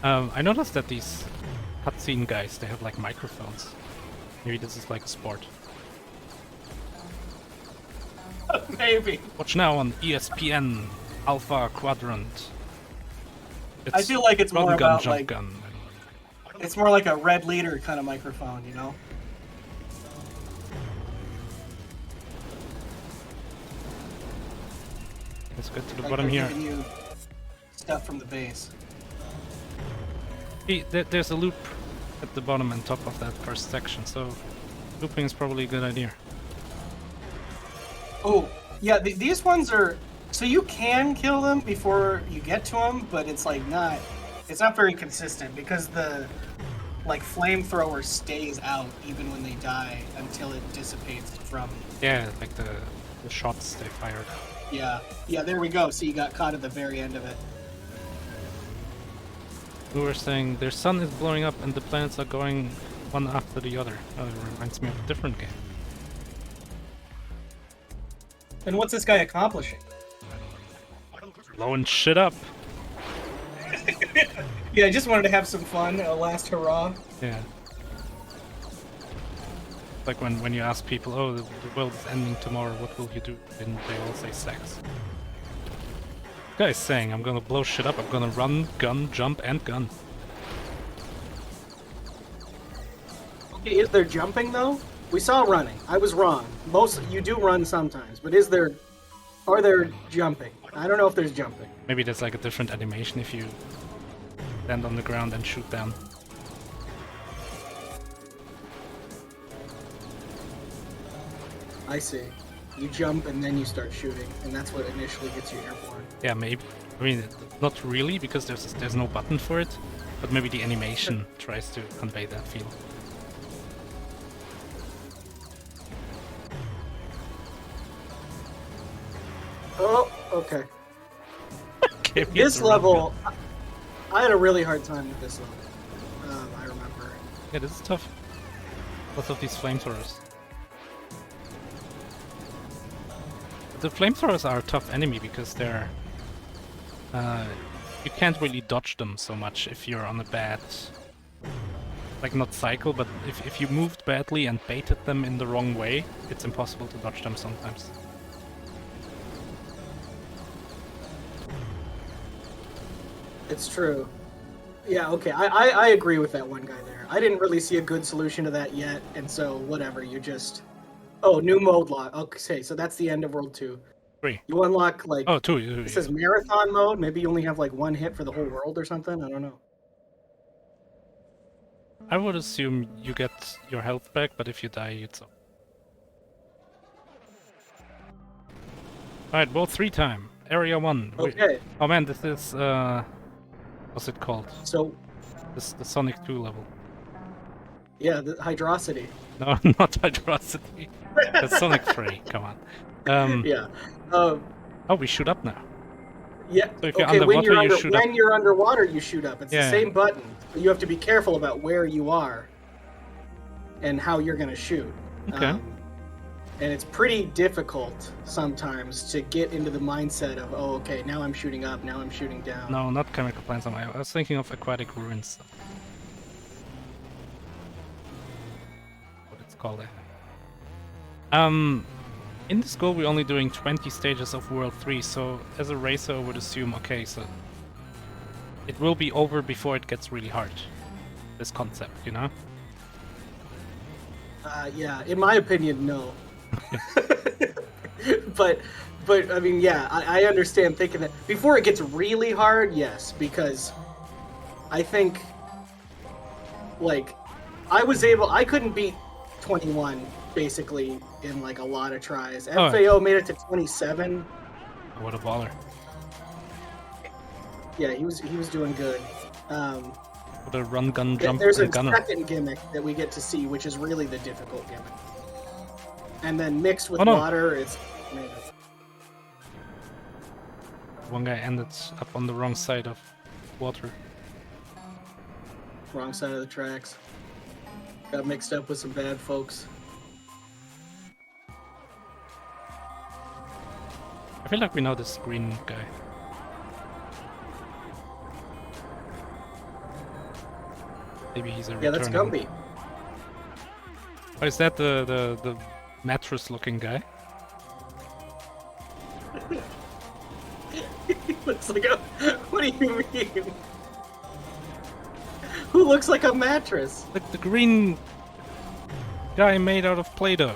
[SPEAKER 1] I noticed that these cutscene guys, they have like microphones. Maybe this is like a sport.
[SPEAKER 2] Maybe.
[SPEAKER 1] Watch now on ESPN Alpha Quadrant.
[SPEAKER 2] I feel like it's more about like
[SPEAKER 1] Rungunjumpgun.
[SPEAKER 2] it's more like a red leader kind of microphone, you know?
[SPEAKER 1] Let's get to the
[SPEAKER 2] Like
[SPEAKER 1] bottom
[SPEAKER 2] they're
[SPEAKER 1] here.
[SPEAKER 2] giving you stuff from the base.
[SPEAKER 1] Hey, there's a loop at the bottom and top of that first section, so looping is probably a good idea.
[SPEAKER 2] Oh, yeah, these ones are... So you can kill them before you get to them, but it's like not... It's not very consistent because the like flamethrower stays out even when they die until it dissipates from...
[SPEAKER 1] Yeah, like the shots they fired.
[SPEAKER 2] Yeah, there we go. So you got caught at the very end of it.
[SPEAKER 1] We were saying their sun is blowing up and the planets are going one after the other. Oh, it reminds me of a different game.
[SPEAKER 2] And what's this guy accomplishing?
[SPEAKER 1] Blowing shit up.
[SPEAKER 2] Yeah, I just wanted to have some fun, a last hurrah.
[SPEAKER 1] Yeah. Like when you ask people, oh, the world is ending tomorrow, what will you do? And they all say sex. Guy's saying, I'm gonna blow shit up, I'm gonna run, gun, jump, and gun.
[SPEAKER 2] Okay, is there jumping though? We saw running. I was wrong. You do run sometimes, but are there jumping? I don't know if there's jumping.
[SPEAKER 1] Maybe there's like a different animation if you land on the ground and shoot down.
[SPEAKER 2] I see. You jump and then you start shooting, and that's what initially gets you airborne.
[SPEAKER 1] Yeah, maybe. I mean, not really, because there's no button for it, but maybe the animation tries to convey that feel.
[SPEAKER 2] Oh, okay.
[SPEAKER 1] Okay,
[SPEAKER 2] This level, I had a really hard time with this level. I remember.
[SPEAKER 1] Yeah, this is tough. Lots of these flamethrowers. The flamethrowers are a tough enemy because they're... you can't really dodge them so much if you're on a bad... Like, not cycle, but if you moved badly and baited them in the wrong way, it's impossible to dodge them sometimes.
[SPEAKER 2] It's true. Yeah, okay. I agree with that one guy there. I didn't really see a good solution to that yet, and so whatever, you just... Oh, new mode lock. Okay, so that's the end of World 2.
[SPEAKER 1] 3.
[SPEAKER 2] You unlock, like...
[SPEAKER 1] Oh, 2.
[SPEAKER 2] It says marathon mode. Maybe you only have, like, one hit for the whole world or something? I don't know.
[SPEAKER 1] I would assume you get your health back, but if you die, it's up. Alright, World 3 time. Area 1.
[SPEAKER 2] Okay.
[SPEAKER 1] Oh man, this is... what's it called?
[SPEAKER 2] So...
[SPEAKER 1] This the Sonic 2 level.
[SPEAKER 2] Yeah, the Hydrosity.
[SPEAKER 1] No, not Hydrosity. That's Sonic 3, come on.
[SPEAKER 2] Yeah.
[SPEAKER 1] Oh, we shoot up now.
[SPEAKER 2] Yeah.
[SPEAKER 1] So if you're
[SPEAKER 2] okay,
[SPEAKER 1] underwater, you shoot up.
[SPEAKER 2] when you're underwater, you shoot up. It's
[SPEAKER 1] Yeah.
[SPEAKER 2] the same button, but you have to be careful about where you are and how you're going to shoot.
[SPEAKER 1] Okay.
[SPEAKER 2] And it's pretty difficult sometimes to get into the mindset of, oh, okay, now I'm shooting up, now I'm shooting down.
[SPEAKER 1] No, not chemical plants. I was thinking of aquatic ruins. What it's called, I think. In this goal, we're only doing 20 stages of World 3, so as a racer, I would assume, okay, so it will be over before it gets really hard. This concept, you know?
[SPEAKER 2] Yeah, in my opinion, no. but I mean, yeah, I understand thinking that before it gets really hard, yes, because I think, like, I couldn't beat 21 basically in like a lot of tries. FAO made it to 27.
[SPEAKER 1] What a baller.
[SPEAKER 2] Yeah, he was doing good.
[SPEAKER 1] What a run, gun, jump,
[SPEAKER 2] there's a
[SPEAKER 1] gunner.
[SPEAKER 2] second gimmick that we get to see, which is really the difficult gimmick. And then mixed with
[SPEAKER 1] Oh, no.
[SPEAKER 2] water, it's amazing.
[SPEAKER 1] One guy ended up on the wrong side of water.
[SPEAKER 2] Wrong side of the tracks. Got mixed up with some bad folks.
[SPEAKER 1] I feel like we know this green guy. Maybe he's a
[SPEAKER 2] Yeah, that's
[SPEAKER 1] returning.
[SPEAKER 2] Gumby.
[SPEAKER 1] Oh, is that the mattress-looking guy?
[SPEAKER 2] He looks like a. What do you mean? Who looks like a mattress?
[SPEAKER 1] Like the green guy made out of Play-Doh.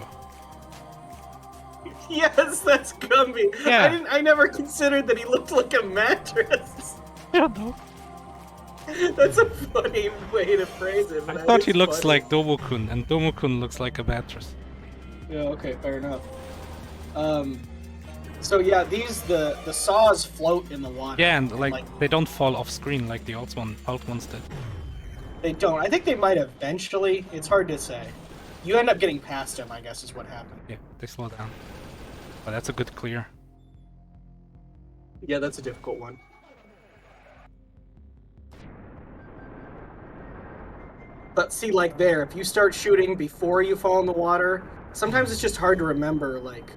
[SPEAKER 2] Yes, that's Gumby.
[SPEAKER 1] Yeah.
[SPEAKER 2] I never considered that he looked like a mattress.
[SPEAKER 1] Yeah, no.
[SPEAKER 2] That's a funny way to phrase it.
[SPEAKER 1] I
[SPEAKER 2] That
[SPEAKER 1] thought he
[SPEAKER 2] is
[SPEAKER 1] looks
[SPEAKER 2] funny.
[SPEAKER 1] like Domokun, and Domokun looks like a mattress.
[SPEAKER 2] Yeah, okay, fair enough. So yeah, the saws float in the water.
[SPEAKER 1] Yeah, and like they don't fall off screen like the alt ones did.
[SPEAKER 2] They don't. I think they might eventually. It's hard to say. You end up getting past them, I guess, is what happened.
[SPEAKER 1] Yeah, they slow down. But that's a good clear.
[SPEAKER 2] Yeah, that's a difficult one. But see, like there, if you start shooting before you fall in the water, sometimes it's just hard to remember, like,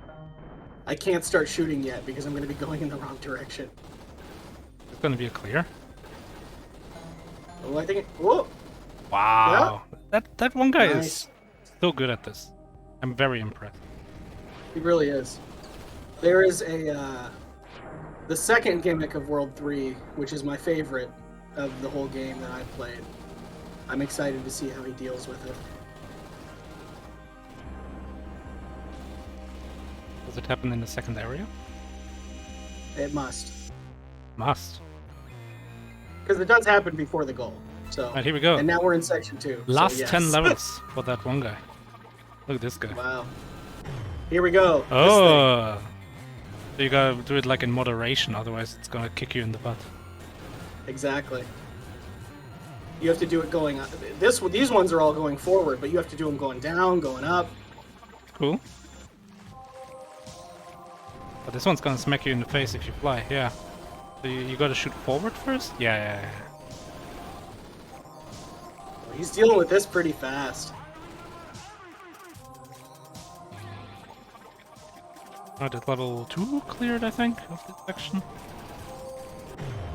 [SPEAKER 2] I can't start shooting yet because I'm going to be going in the wrong direction.
[SPEAKER 1] It's gonna be a clear.
[SPEAKER 2] Oh, I think. Whoa!
[SPEAKER 1] Wow. That one guy
[SPEAKER 2] Nice.
[SPEAKER 1] is so good at this. I'm very impressed.
[SPEAKER 2] He really is. There is a the second gimmick of World 3, which is my favorite of the whole game that I've played. I'm excited to see how he deals with it.
[SPEAKER 1] Does it happen in the second area?
[SPEAKER 2] It must,
[SPEAKER 1] Must.
[SPEAKER 2] because it does happen before the goal. So.
[SPEAKER 1] Alright, here we go.
[SPEAKER 2] And now we're in section 2.
[SPEAKER 1] Last
[SPEAKER 2] so yes.
[SPEAKER 1] 10 levels for that one guy. Look at this guy.
[SPEAKER 2] Wow. Here we go. This
[SPEAKER 1] Oh! So you gotta do it like in moderation, otherwise it's gonna kick you in the butt.
[SPEAKER 2] thing. Exactly. You have to do it going up. These ones are all going forward, but you have to do them going down, going up.
[SPEAKER 1] Cool. But this one's gonna smack you in the face if you fly, yeah. So you gotta shoot forward first? Yeah.
[SPEAKER 2] He's dealing with this pretty fast.
[SPEAKER 1] Alright, at level 2 cleared, I think, of this section.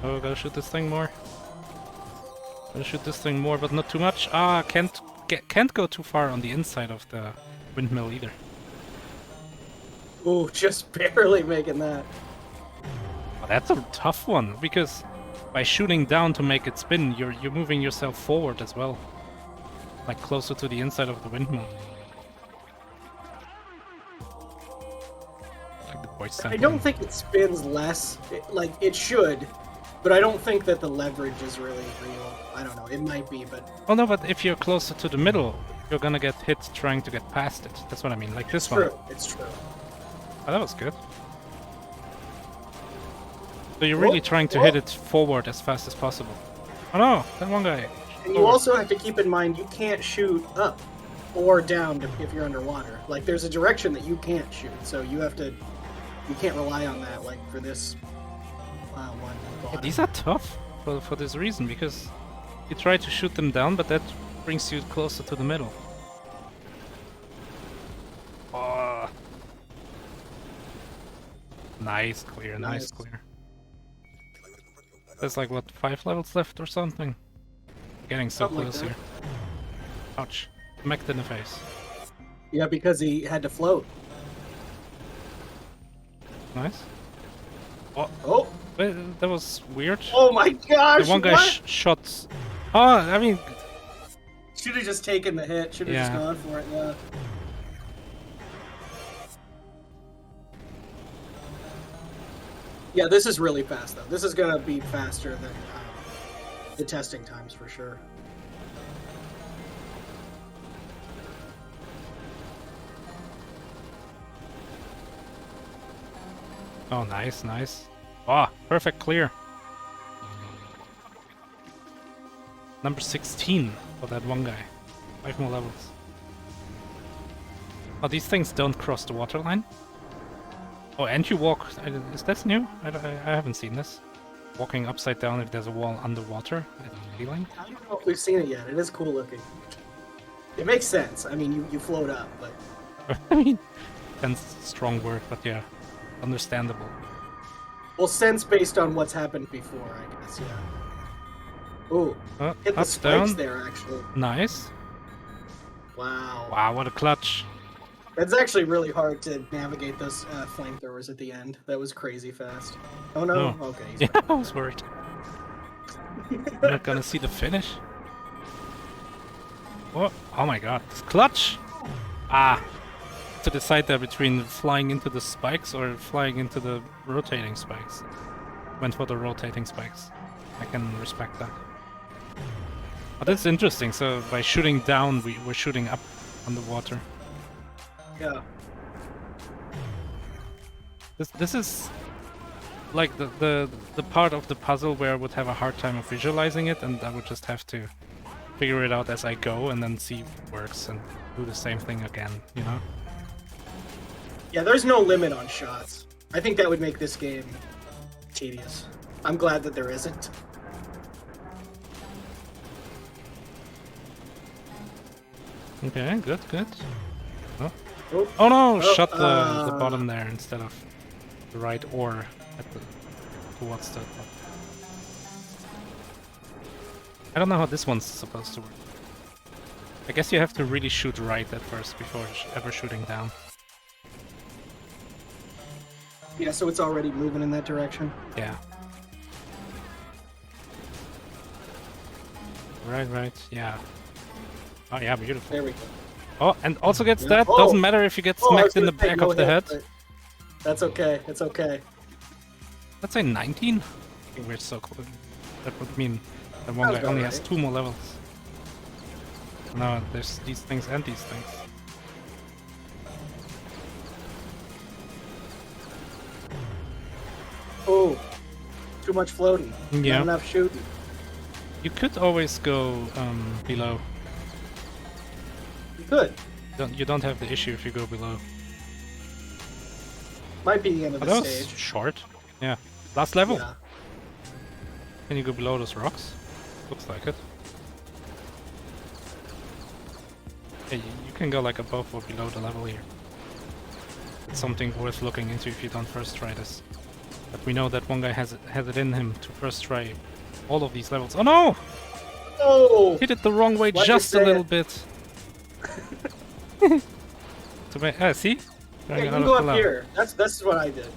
[SPEAKER 1] Oh, gotta shoot this thing more. Gotta shoot this thing more, but not too much. Ah, can't go too far on the inside of the windmill either.
[SPEAKER 2] Ooh, just barely making that.
[SPEAKER 1] Oh, that's a tough one, because by shooting down to make it spin, you're moving yourself forward as well. Like closer to the inside of the windmill. Like the voice
[SPEAKER 2] I don't think it spins less. Like, it should, but I don't think that the leverage is really real. I don't know. It might be, but...
[SPEAKER 1] Oh no, but if you're closer to the middle, you're gonna get hit trying to get past it. That's what I mean, like this one.
[SPEAKER 2] True. It's true.
[SPEAKER 1] Oh, that was good. So you're really trying to hit it forward as fast as possible. Oh no, that one guy.
[SPEAKER 2] And you also have to keep in mind you can't shoot up or down if you're underwater. Like, there's a direction that you can't shoot, so you have to... You can't rely on that, like, for this one.
[SPEAKER 1] Yeah, these are tough for this reason, because you try to shoot them down, but that brings you closer to the middle. Oh. Nice clear, nice clear. There's like, what, 5 levels left or something? Getting so
[SPEAKER 2] Something like
[SPEAKER 1] close
[SPEAKER 2] that.
[SPEAKER 1] here. Ouch. Smacked in the face.
[SPEAKER 2] Yeah, because he had to float.
[SPEAKER 1] Nice. Oh,
[SPEAKER 2] Oh!
[SPEAKER 1] that was weird.
[SPEAKER 2] Oh my gosh!
[SPEAKER 1] The one guy
[SPEAKER 2] what?
[SPEAKER 1] shot. Oh, I mean,
[SPEAKER 2] Should have just taken the hit. Should have just
[SPEAKER 1] Yeah.
[SPEAKER 2] gone for it, yeah. Yeah, this is really fast, though. This is gonna be faster than the testing times, for sure.
[SPEAKER 1] oh, nice, nice. Oh, perfect clear. Number 16 for that one guy. 5 more levels. Oh, these things don't cross the water line? Oh, and you walk... Is that new? I haven't seen this. Walking upside down if there's a wall underwater. Feeling?
[SPEAKER 2] I don't know if we've seen it yet. It is cool looking. It makes sense. I mean, you float up, but...
[SPEAKER 1] I mean, that's strong word, but yeah, understandable.
[SPEAKER 2] Well, sense based on what's happened before, I guess, yeah. Ooh, hit the
[SPEAKER 1] Up,
[SPEAKER 2] spikes
[SPEAKER 1] down.
[SPEAKER 2] there, actually.
[SPEAKER 1] Nice.
[SPEAKER 2] Wow.
[SPEAKER 1] Wow, what a clutch.
[SPEAKER 2] It's actually really hard to navigate those flamethrowers at the end. That was crazy fast. Oh no.
[SPEAKER 1] No.
[SPEAKER 2] Okay. He's
[SPEAKER 1] Yeah,
[SPEAKER 2] back.
[SPEAKER 1] I was worried. I'm not gonna see the finish. Oh my god, it's clutch! Ah! To decide there between flying into the spikes or flying into the rotating spikes. Went for the rotating spikes. I can respect that. But that's interesting, so by shooting down, we're shooting up on the water.
[SPEAKER 2] Yeah.
[SPEAKER 1] This is like the part of the puzzle where I would have a hard time of visualizing it, and I would just have to figure it out as I go and then see if it works and do the same thing again, you know?
[SPEAKER 2] Yeah, there's no limit on shots. I think that would make this game tedious. I'm glad that there isn't.
[SPEAKER 1] Okay, good, good. Oh,
[SPEAKER 2] Oh,
[SPEAKER 1] oh no!
[SPEAKER 2] Oh,
[SPEAKER 1] Shot the bottom there instead of the right or at the towards the top. I don't know how this one's supposed to work. I guess you have to really shoot right at first before ever shooting down.
[SPEAKER 2] yeah, so it's already moving in that direction.
[SPEAKER 1] Yeah. Right, yeah. Oh yeah, beautiful.
[SPEAKER 2] There we go.
[SPEAKER 1] Oh, and also gets
[SPEAKER 2] Yeah.
[SPEAKER 1] that.
[SPEAKER 2] Oh.
[SPEAKER 1] Doesn't matter if you get
[SPEAKER 2] Oh, I was
[SPEAKER 1] smacked in the
[SPEAKER 2] gonna say
[SPEAKER 1] back
[SPEAKER 2] no
[SPEAKER 1] of the
[SPEAKER 2] hit,
[SPEAKER 1] head.
[SPEAKER 2] but that's okay. It's okay.
[SPEAKER 1] Let's say 19? I think we're so close. That would mean that one
[SPEAKER 2] Sounds
[SPEAKER 1] guy only
[SPEAKER 2] about
[SPEAKER 1] has
[SPEAKER 2] right.
[SPEAKER 1] 2 more levels. No, there's these things and these things.
[SPEAKER 2] Oh, too much floating.
[SPEAKER 1] Yeah.
[SPEAKER 2] Not enough shooting.
[SPEAKER 1] You could always go below.
[SPEAKER 2] You could.
[SPEAKER 1] You don't have the issue if you go below.
[SPEAKER 2] Might be the end of
[SPEAKER 1] Are
[SPEAKER 2] the
[SPEAKER 1] those
[SPEAKER 2] stage.
[SPEAKER 1] short? Yeah. Last level?
[SPEAKER 2] Yeah.
[SPEAKER 1] Can you go below those rocks? Looks like it. Yeah, you can go like above or below the level here. It's something worth looking into if you don't first try this. But we know that one guy has it in him to first try all of these levels. Oh no!
[SPEAKER 2] Oh!
[SPEAKER 1] Hit it the wrong way
[SPEAKER 2] Why'd you
[SPEAKER 1] just a
[SPEAKER 2] say
[SPEAKER 1] little
[SPEAKER 2] it?
[SPEAKER 1] bit. See?
[SPEAKER 2] Yeah,
[SPEAKER 1] Going
[SPEAKER 2] you
[SPEAKER 1] out
[SPEAKER 2] can
[SPEAKER 1] of
[SPEAKER 2] go
[SPEAKER 1] the
[SPEAKER 2] up
[SPEAKER 1] level.
[SPEAKER 2] here. That's what I did.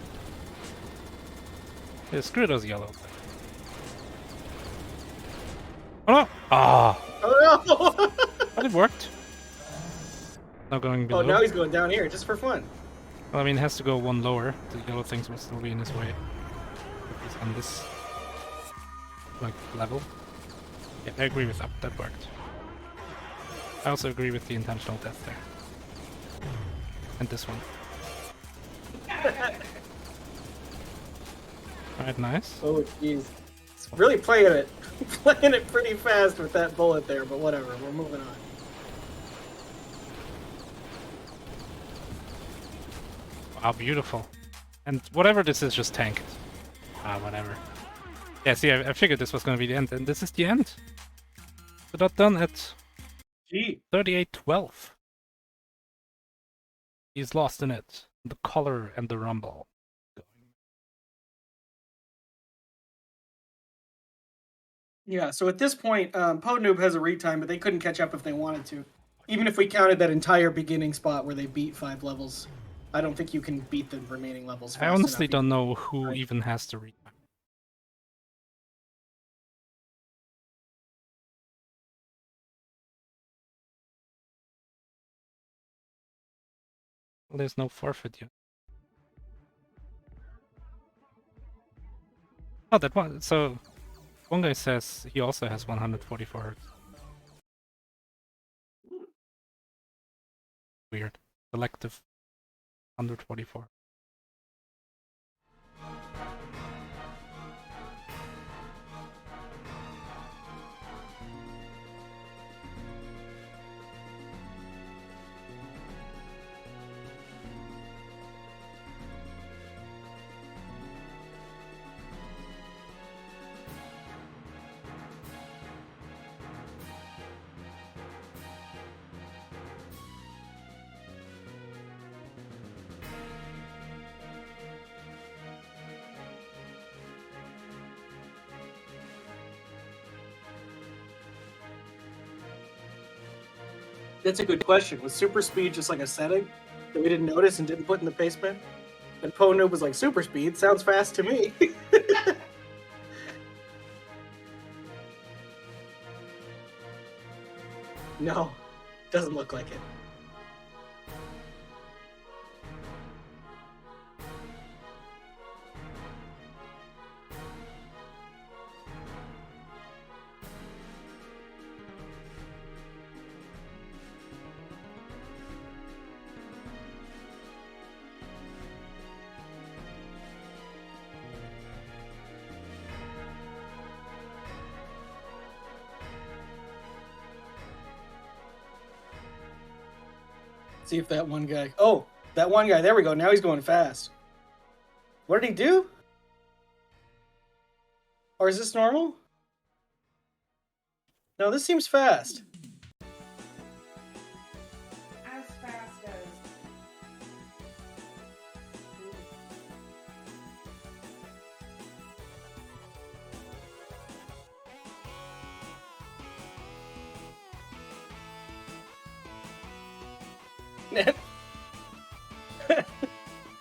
[SPEAKER 1] Yeah, screw those yellows. Oh no! Ah!
[SPEAKER 2] Oh no!
[SPEAKER 1] But it worked. Now going below.
[SPEAKER 2] Oh, now he's going down here just for fun.
[SPEAKER 1] Well, I mean, it has to go one lower. The yellow things will still be in his way. If he's on this like level. Yeah, I agree with that. That worked. I also agree with the intentional death there. And this one. Alright, nice.
[SPEAKER 2] Oh jeez. It's really playing it pretty fast with that bullet there, but whatever, we're moving on.
[SPEAKER 1] Wow, beautiful. And whatever this is, just tank it. Ah, whatever. Yeah, see, I figured this was gonna be the end, and this is the end. So that done at
[SPEAKER 2] Gee.
[SPEAKER 1] 38-12. He's lost in it. The color and the rumble.
[SPEAKER 2] Yeah, so at this point, Pwndnoob has a retime, but they couldn't catch up if they wanted to. Even if we counted that entire beginning spot where they beat 5 levels, I don't think you can beat the remaining levels fast
[SPEAKER 1] I honestly
[SPEAKER 2] enough.
[SPEAKER 1] don't know who
[SPEAKER 2] Right.
[SPEAKER 1] even has to read. Well, there's no forfeit yet. Oh, that one. So, one guy says he also has 144 hertz. Weird. Selective 144.
[SPEAKER 2] That's a good question. Was super speed just like a setting that we didn't notice and didn't put in the basement? And Pwndnoob was like, super speed sounds fast to me. No, doesn't look like it. See if that one guy. Oh, that one guy. There we go. Now he's going fast. What did he do? Or is this normal? No, this seems fast.
[SPEAKER 3] As fast as.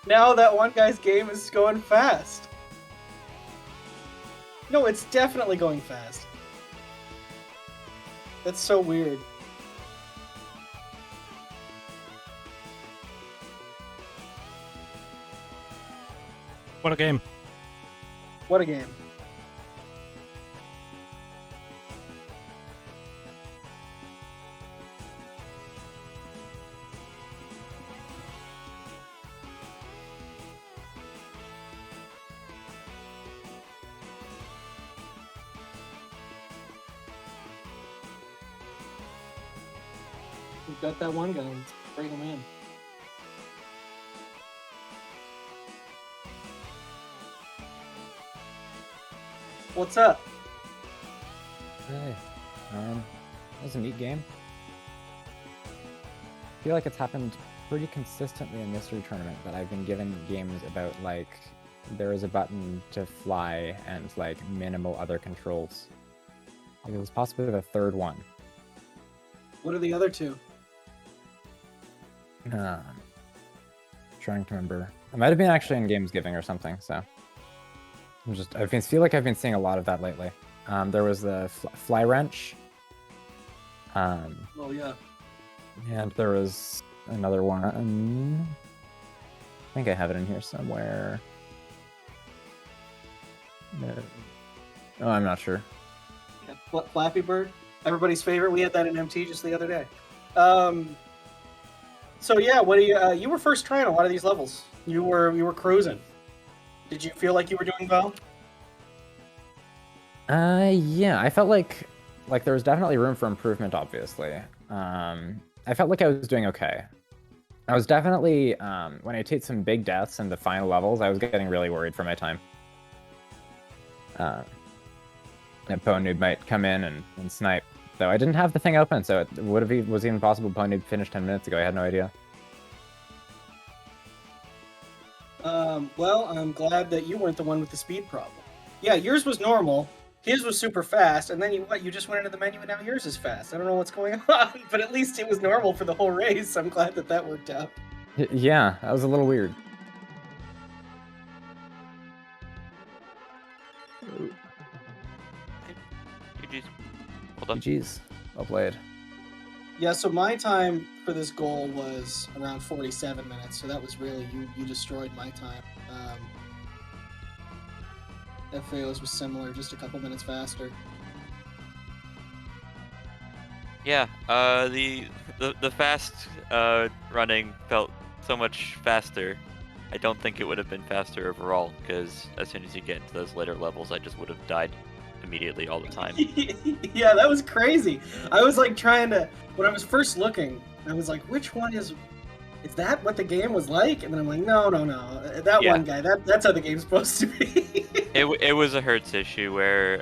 [SPEAKER 2] Now that one guy's game is going fast. No, it's definitely going fast. That's so weird.
[SPEAKER 1] What a game.
[SPEAKER 2] What a game. We've got that one guy. Let's bring him in. What's up?
[SPEAKER 4] Hey, that was a neat game. I feel like it's happened pretty consistently in Mystery Tournament that I've been given games about, like, there is a button to fly and, like, minimal other controls. Like, it was possibly the third one.
[SPEAKER 2] What are the other two?
[SPEAKER 4] Trying to remember. It might have been actually in Gamesgiving or something, so. Feel like I've been seeing a lot of that lately. There was the fly wrench.
[SPEAKER 2] Oh, yeah.
[SPEAKER 4] And there was another one. I think I have it in here somewhere. No. Oh, I'm not sure.
[SPEAKER 2] Yeah. Flappy Bird, everybody's favorite. We had that in MT just the other day. So yeah, what do you were first trying a lot of these levels. You were cruising. Did you feel like you were doing well?
[SPEAKER 4] Yeah, I felt like there was definitely room for improvement, obviously. I felt like I was doing okay. I was definitely, when I take some big deaths in the final levels, I was getting really worried for my time. And Pwndnoob might come in and snipe. Though I didn't have the thing open, so it was even possible Pwndnoob finished 10 minutes ago. I had no idea.
[SPEAKER 2] Well, I'm glad that you weren't the one with the speed problem. Yeah, yours was normal. His was super fast, and then you just went into the menu and now yours is fast. I don't know what's going on, but at least it was normal for the whole race. I'm glad that worked out.
[SPEAKER 4] Yeah, that was a little weird.
[SPEAKER 5] GG's. Well done.
[SPEAKER 4] GG's. Well played.
[SPEAKER 2] Yeah, so my time for this goal was around 47 minutes, so that was really, you destroyed my time. FAO's was similar, just a couple minutes faster.
[SPEAKER 5] Yeah, the fast running felt so much faster. I don't think it would have been faster overall, because as soon as you get into those later levels, I just would have died immediately all the time.
[SPEAKER 2] Yeah, that was crazy. I was like trying to, when I was first looking, I was like, which one is that what the game was like? And then I'm like, no. That
[SPEAKER 5] Yeah.
[SPEAKER 2] one guy, that's how the game's supposed to be.
[SPEAKER 5] It was a Hertz issue where,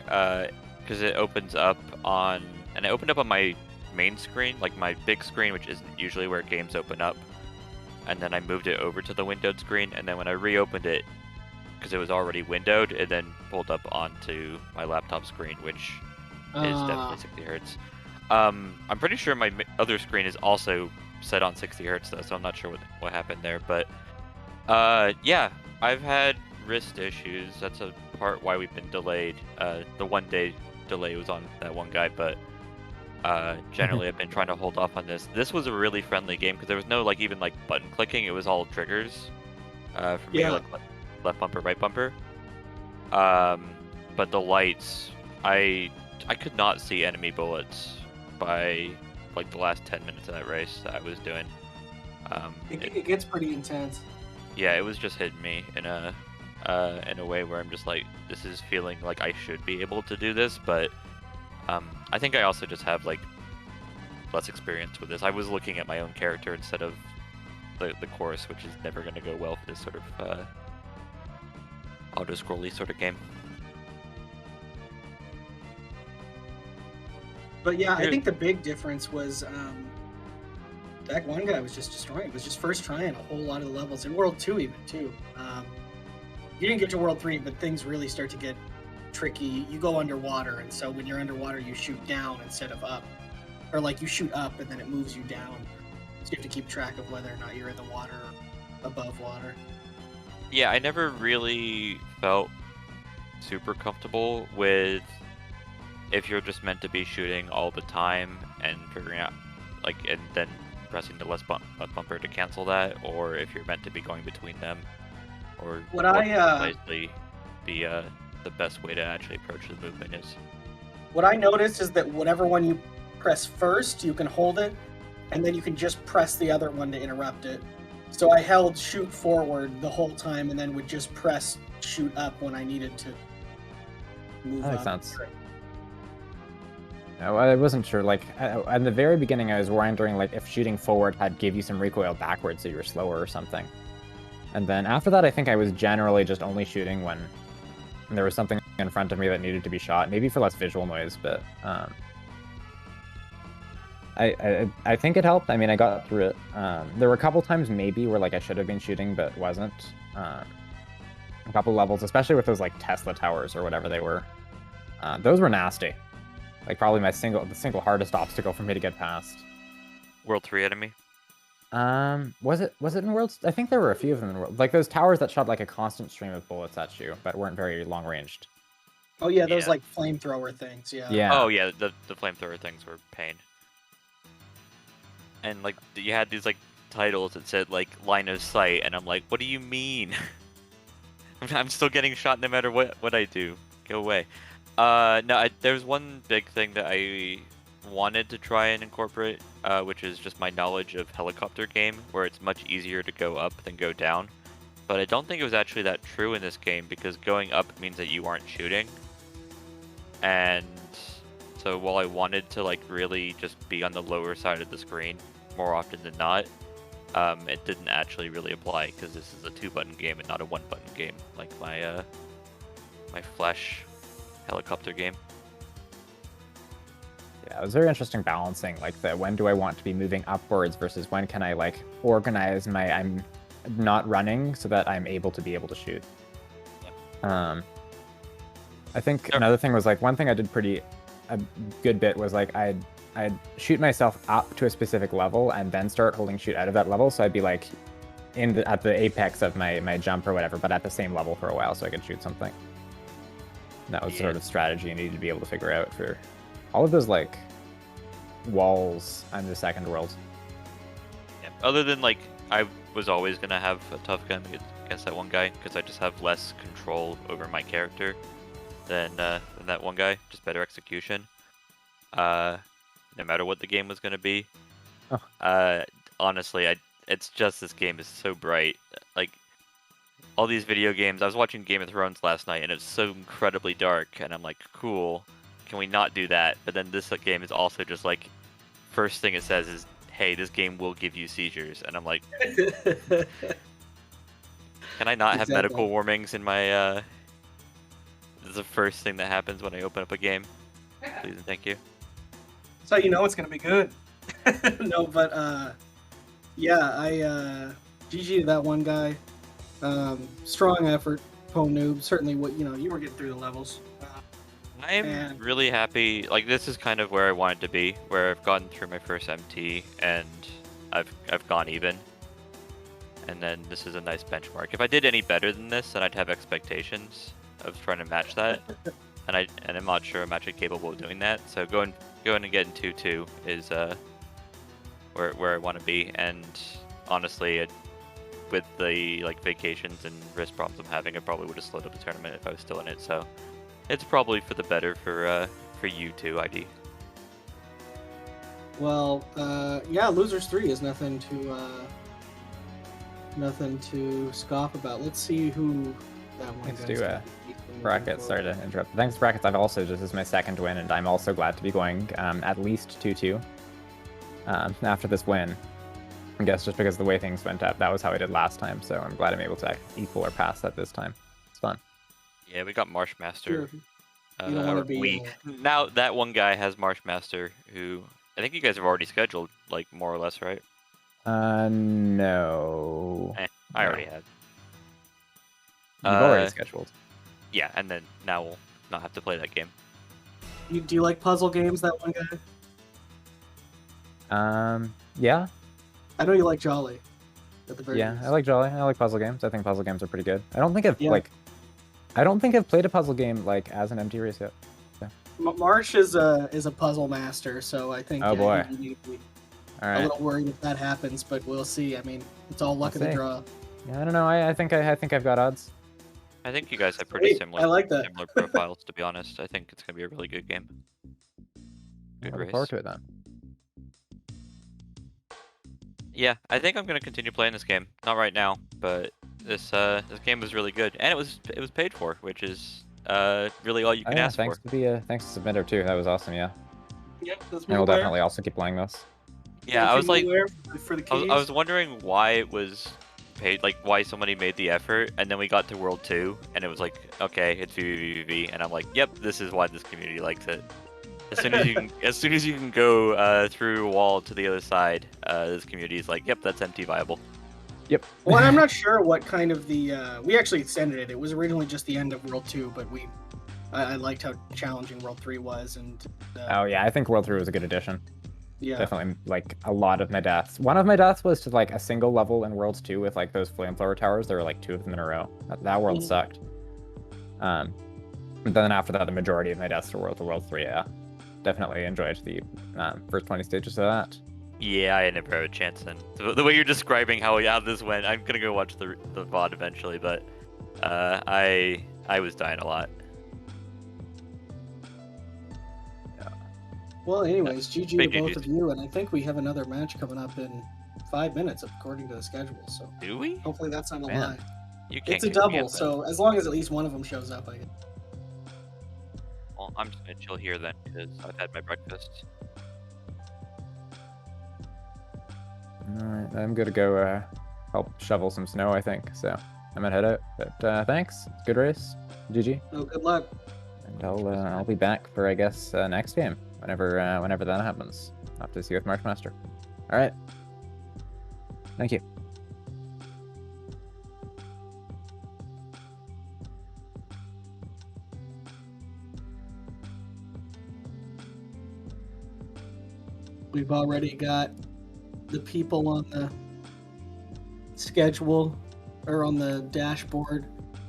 [SPEAKER 5] because it opens up on, and it opened up on my main screen, like my big screen, which isn't usually where games open up. And then I moved it over to the windowed screen, and then when I reopened it, because it was already windowed, it then pulled up onto my laptop screen, which is definitely 60 hertz. I'm pretty sure my other screen is also set on 60 hertz though, so I'm not sure what happened there. But yeah, I've had wrist issues. That's a part why we've been delayed. The 1 day delay was on that one guy, but generally I've been trying to hold off on this. This was a really friendly game because there was no like even like button clicking. It was all triggers for me,
[SPEAKER 2] Yeah.
[SPEAKER 5] like left bumper, right bumper. But the lights, I could not see enemy bullets by like the last 10 minutes of that race that I was doing.
[SPEAKER 2] It gets pretty intense.
[SPEAKER 5] Yeah, it was just hitting me in a way where I'm just like, this is feeling like I should be able to do this, but I think I also just have like less experience with this. I was looking at my own character instead of the course, which is never going to go well for this sort of auto-scrolly sort of game.
[SPEAKER 2] But yeah, I think the big difference was that one guy was just destroying. It was just first trying a whole lot of the levels in World 2 even too. You didn't get to World 3, but things really start to get tricky. You go underwater, and so when you're underwater, you shoot down instead of up, or like you shoot up and then it moves you down. So you have to keep track of whether or not you're in the water or above water.
[SPEAKER 5] Yeah, I never really felt super comfortable with if you're just meant to be shooting all the time and figuring out, like, and then pressing the left bumper to cancel that, or if you're meant to be going between them, or
[SPEAKER 2] What
[SPEAKER 5] precisely the best way to actually approach the movement is.
[SPEAKER 2] What I noticed is that whatever one you press first, you can hold it, and then you can just press the other one to interrupt it. So I held shoot forward the whole time, and then would just press shoot up when I needed to move
[SPEAKER 4] That makes
[SPEAKER 2] up.
[SPEAKER 4] sense. No, I wasn't sure. Like at the very beginning, I was wondering like if shooting forward had give you some recoil backwards, so you were slower or something. And then after that, I think I was generally just only shooting when there was something in front of me that needed to be shot, maybe for less visual noise. But I think it helped. I mean, I got through it. There were a couple times maybe where like I should have been shooting but wasn't. A couple levels, especially with those like Tesla towers or whatever they were. Those were nasty. Like probably the single hardest obstacle for me to get past.
[SPEAKER 5] World 3 enemy?
[SPEAKER 4] Was it in Worlds? I think there were a few of them in World. Like those towers that shot like a constant stream of bullets at you, but weren't very long ranged.
[SPEAKER 2] Oh yeah, those
[SPEAKER 5] Yeah.
[SPEAKER 2] like flamethrower things. Yeah.
[SPEAKER 4] Yeah.
[SPEAKER 5] Oh yeah, the flamethrower things were pain. And like you had these like titles that said like line of sight, and I'm like, what do you mean? I'm still getting shot no matter what I do. Go away. No, there's one big thing that I wanted to try and incorporate, which is just my knowledge of helicopter game, where it's much easier to go up than go down. But I don't think it was actually that true in this game, because going up means that you aren't shooting. And so while I wanted to like really just be on the lower side of the screen more often than not, it didn't actually really apply, because this is a 2-button game and not a 1-button game like my my Flash helicopter game.
[SPEAKER 4] Yeah, it was very interesting balancing like the when do I want to be moving upwards versus when can I like organize my I'm not running so that I'm able to shoot. I think another thing was like one thing I did a good bit was like I'd shoot myself up to a specific level and then start holding shoot out of that level, so I'd be like at the apex of my jump or whatever, but at the same level for a while so I could shoot something. And that was sort of strategy you needed to be able to figure out for all of those like walls on the second world.
[SPEAKER 5] Yeah. Other than like I was always gonna have a tough gun against that one guy, because I just have less control over my character than that one guy. Just better execution. No matter what the game was gonna be.
[SPEAKER 4] Oh.
[SPEAKER 5] Honestly, it's just this game is so bright. Like all these video games. I was watching Game of Thrones last night, and it's so incredibly dark, and I'm like, cool. Can we not do that? But then this game is also just like, first thing it says is, hey, this game will give you seizures. And I'm like, can I not have medical warnings in my, this is the first thing that happens when I open up a game. Please and thank you.
[SPEAKER 2] That's how you know it's gonna be good. No, but yeah, GG to that one guy. Strong effort, Pwndnoob. Certainly, you were getting through the levels.
[SPEAKER 5] I'm
[SPEAKER 2] And-
[SPEAKER 5] really happy. Like, this is kind of where I wanted to be, where I've gotten through my first MT and I've gone even. And then this is a nice benchmark. If I did any better than this, then I'd have expectations of trying to match that. and I'm not sure I'm actually capable of doing that. So going and getting 2-2 is where I want to be. And honestly, with the like vacations and wrist problems I'm having, I probably would have slowed up the tournament if I was still in it. So it's probably for the better for you too, ID.
[SPEAKER 2] Well, yeah, losers 3 is nothing to scoff about. Let's see who that one.
[SPEAKER 4] Let's
[SPEAKER 2] guy's
[SPEAKER 4] do
[SPEAKER 2] gonna
[SPEAKER 4] a
[SPEAKER 2] beat moving
[SPEAKER 4] Brackets, sorry
[SPEAKER 2] forward.
[SPEAKER 4] to interrupt. Thanks, Brackets. I've also, this is my second win, and I'm also glad to be going at least 2-2 after this win. I guess just because the way things went up, that was how I did last time, so I'm glad I'm able to equal or pass that this time. It's fun.
[SPEAKER 5] Yeah, we got Marshmaster.
[SPEAKER 2] Sure. You don't wanna
[SPEAKER 5] or
[SPEAKER 2] be,
[SPEAKER 5] we. Now that one guy has Marshmaster, who I think you guys have already scheduled, like more or less, right?
[SPEAKER 4] No.
[SPEAKER 5] I
[SPEAKER 4] No.
[SPEAKER 5] already had.
[SPEAKER 4] You've already scheduled.
[SPEAKER 5] Yeah, and then now we'll not have to play that game.
[SPEAKER 2] Do you like puzzle games, that one guy?
[SPEAKER 4] Yeah.
[SPEAKER 2] I know you like Jolly. At the very
[SPEAKER 4] Yeah,
[SPEAKER 2] least.
[SPEAKER 4] I like Jolly. I like puzzle games. I think puzzle games are pretty good. I don't think I've
[SPEAKER 2] Yeah.
[SPEAKER 4] I don't think I've played a puzzle game like as an MT race yet.
[SPEAKER 2] Marsh is a puzzle master, so I think
[SPEAKER 4] Oh, boy.
[SPEAKER 2] you need to be
[SPEAKER 4] All
[SPEAKER 2] a
[SPEAKER 4] right.
[SPEAKER 2] little worried if that happens, but we'll see. I mean, it's all luck of the
[SPEAKER 4] see.
[SPEAKER 2] draw.
[SPEAKER 4] Yeah, I don't know. I think I've got odds.
[SPEAKER 5] I think you guys have pretty
[SPEAKER 2] Hey,
[SPEAKER 5] similar
[SPEAKER 2] I like that.
[SPEAKER 5] similar profiles, to be honest. I think it's gonna be a really good game. Good
[SPEAKER 4] Looking
[SPEAKER 5] race.
[SPEAKER 4] forward to it then.
[SPEAKER 5] Yeah, I think I'm gonna continue playing this game. Not right now, but this game was really good, and it was paid for, which is really all you
[SPEAKER 4] Oh,
[SPEAKER 5] can
[SPEAKER 4] yeah,
[SPEAKER 5] ask
[SPEAKER 4] thanks
[SPEAKER 5] for.
[SPEAKER 4] to the thanks to Submitter too. That was awesome. Yeah,
[SPEAKER 2] Yep, that's
[SPEAKER 4] and we'll definitely also keep playing this.
[SPEAKER 5] Yeah, I was like,
[SPEAKER 2] for the
[SPEAKER 5] I
[SPEAKER 2] keys.
[SPEAKER 5] was wondering why it was paid, like why somebody made the effort, and then we got to World 2, and it was like, okay, it's VVVV, and I'm like, yep, this is why this community likes it. As soon as you can go through a wall to the other side, this community is like, yep, that's MT viable.
[SPEAKER 4] Yep.
[SPEAKER 2] Well, I'm not sure what kind of we actually extended it. It was originally just the end of World 2, but I liked how challenging World 3 was, and
[SPEAKER 4] Oh yeah, I think World 3 was a good addition.
[SPEAKER 2] yeah,
[SPEAKER 4] Definitely, like a lot of my deaths. One of my deaths was to like a single level in Worlds 2 with like those flamethrower towers. There were like 2 of them in a row. That world
[SPEAKER 2] Mhm.
[SPEAKER 4] sucked. And then after that, the majority of my deaths were World 3. Yeah, definitely enjoyed the first 20 stages of that.
[SPEAKER 5] Yeah, I never had a chance. And the way you're describing how this went, I'm gonna go watch the VOD eventually. But I was dying a lot.
[SPEAKER 2] Well, anyways, GG to
[SPEAKER 5] Big
[SPEAKER 2] both
[SPEAKER 5] GGs.
[SPEAKER 2] of you, and I think we have another match coming up in 5 minutes according to the schedule. So
[SPEAKER 5] Do we?
[SPEAKER 2] hopefully that's not a
[SPEAKER 4] Man.
[SPEAKER 2] lie.
[SPEAKER 5] You can't.
[SPEAKER 2] It's a
[SPEAKER 5] kick me
[SPEAKER 2] double,
[SPEAKER 5] out then.
[SPEAKER 2] so as long as at least one of them shows up, I guess.
[SPEAKER 5] Well, I'm just gonna chill here then, because I've had my breakfast.
[SPEAKER 4] Alright, I'm gonna go help shovel some snow, I think. So I'm gonna head out. But thanks. Good race. GG.
[SPEAKER 2] Oh, good luck.
[SPEAKER 4] And I'll be back for I guess next game whenever that happens. I'll have to see you with Marshmaster. All right. Thank you.
[SPEAKER 2] We've already got the people on the schedule or on the dashboard.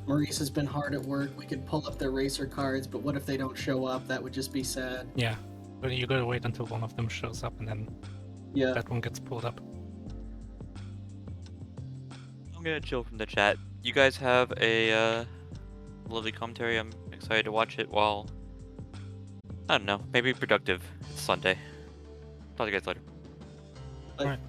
[SPEAKER 2] Maurice has been hard at work. We could pull up their racer cards, but what if they don't show up? That would just be sad.
[SPEAKER 1] Yeah, but you gotta wait until one of them shows up and then
[SPEAKER 2] Yeah.
[SPEAKER 1] that one gets pulled up.
[SPEAKER 5] I'm gonna chill from the chat. You guys have a lovely commentary. I'm excited to watch it while, I don't know, maybe productive. It's Sunday. Talk to you guys later.
[SPEAKER 2] Like,
[SPEAKER 1] Alright.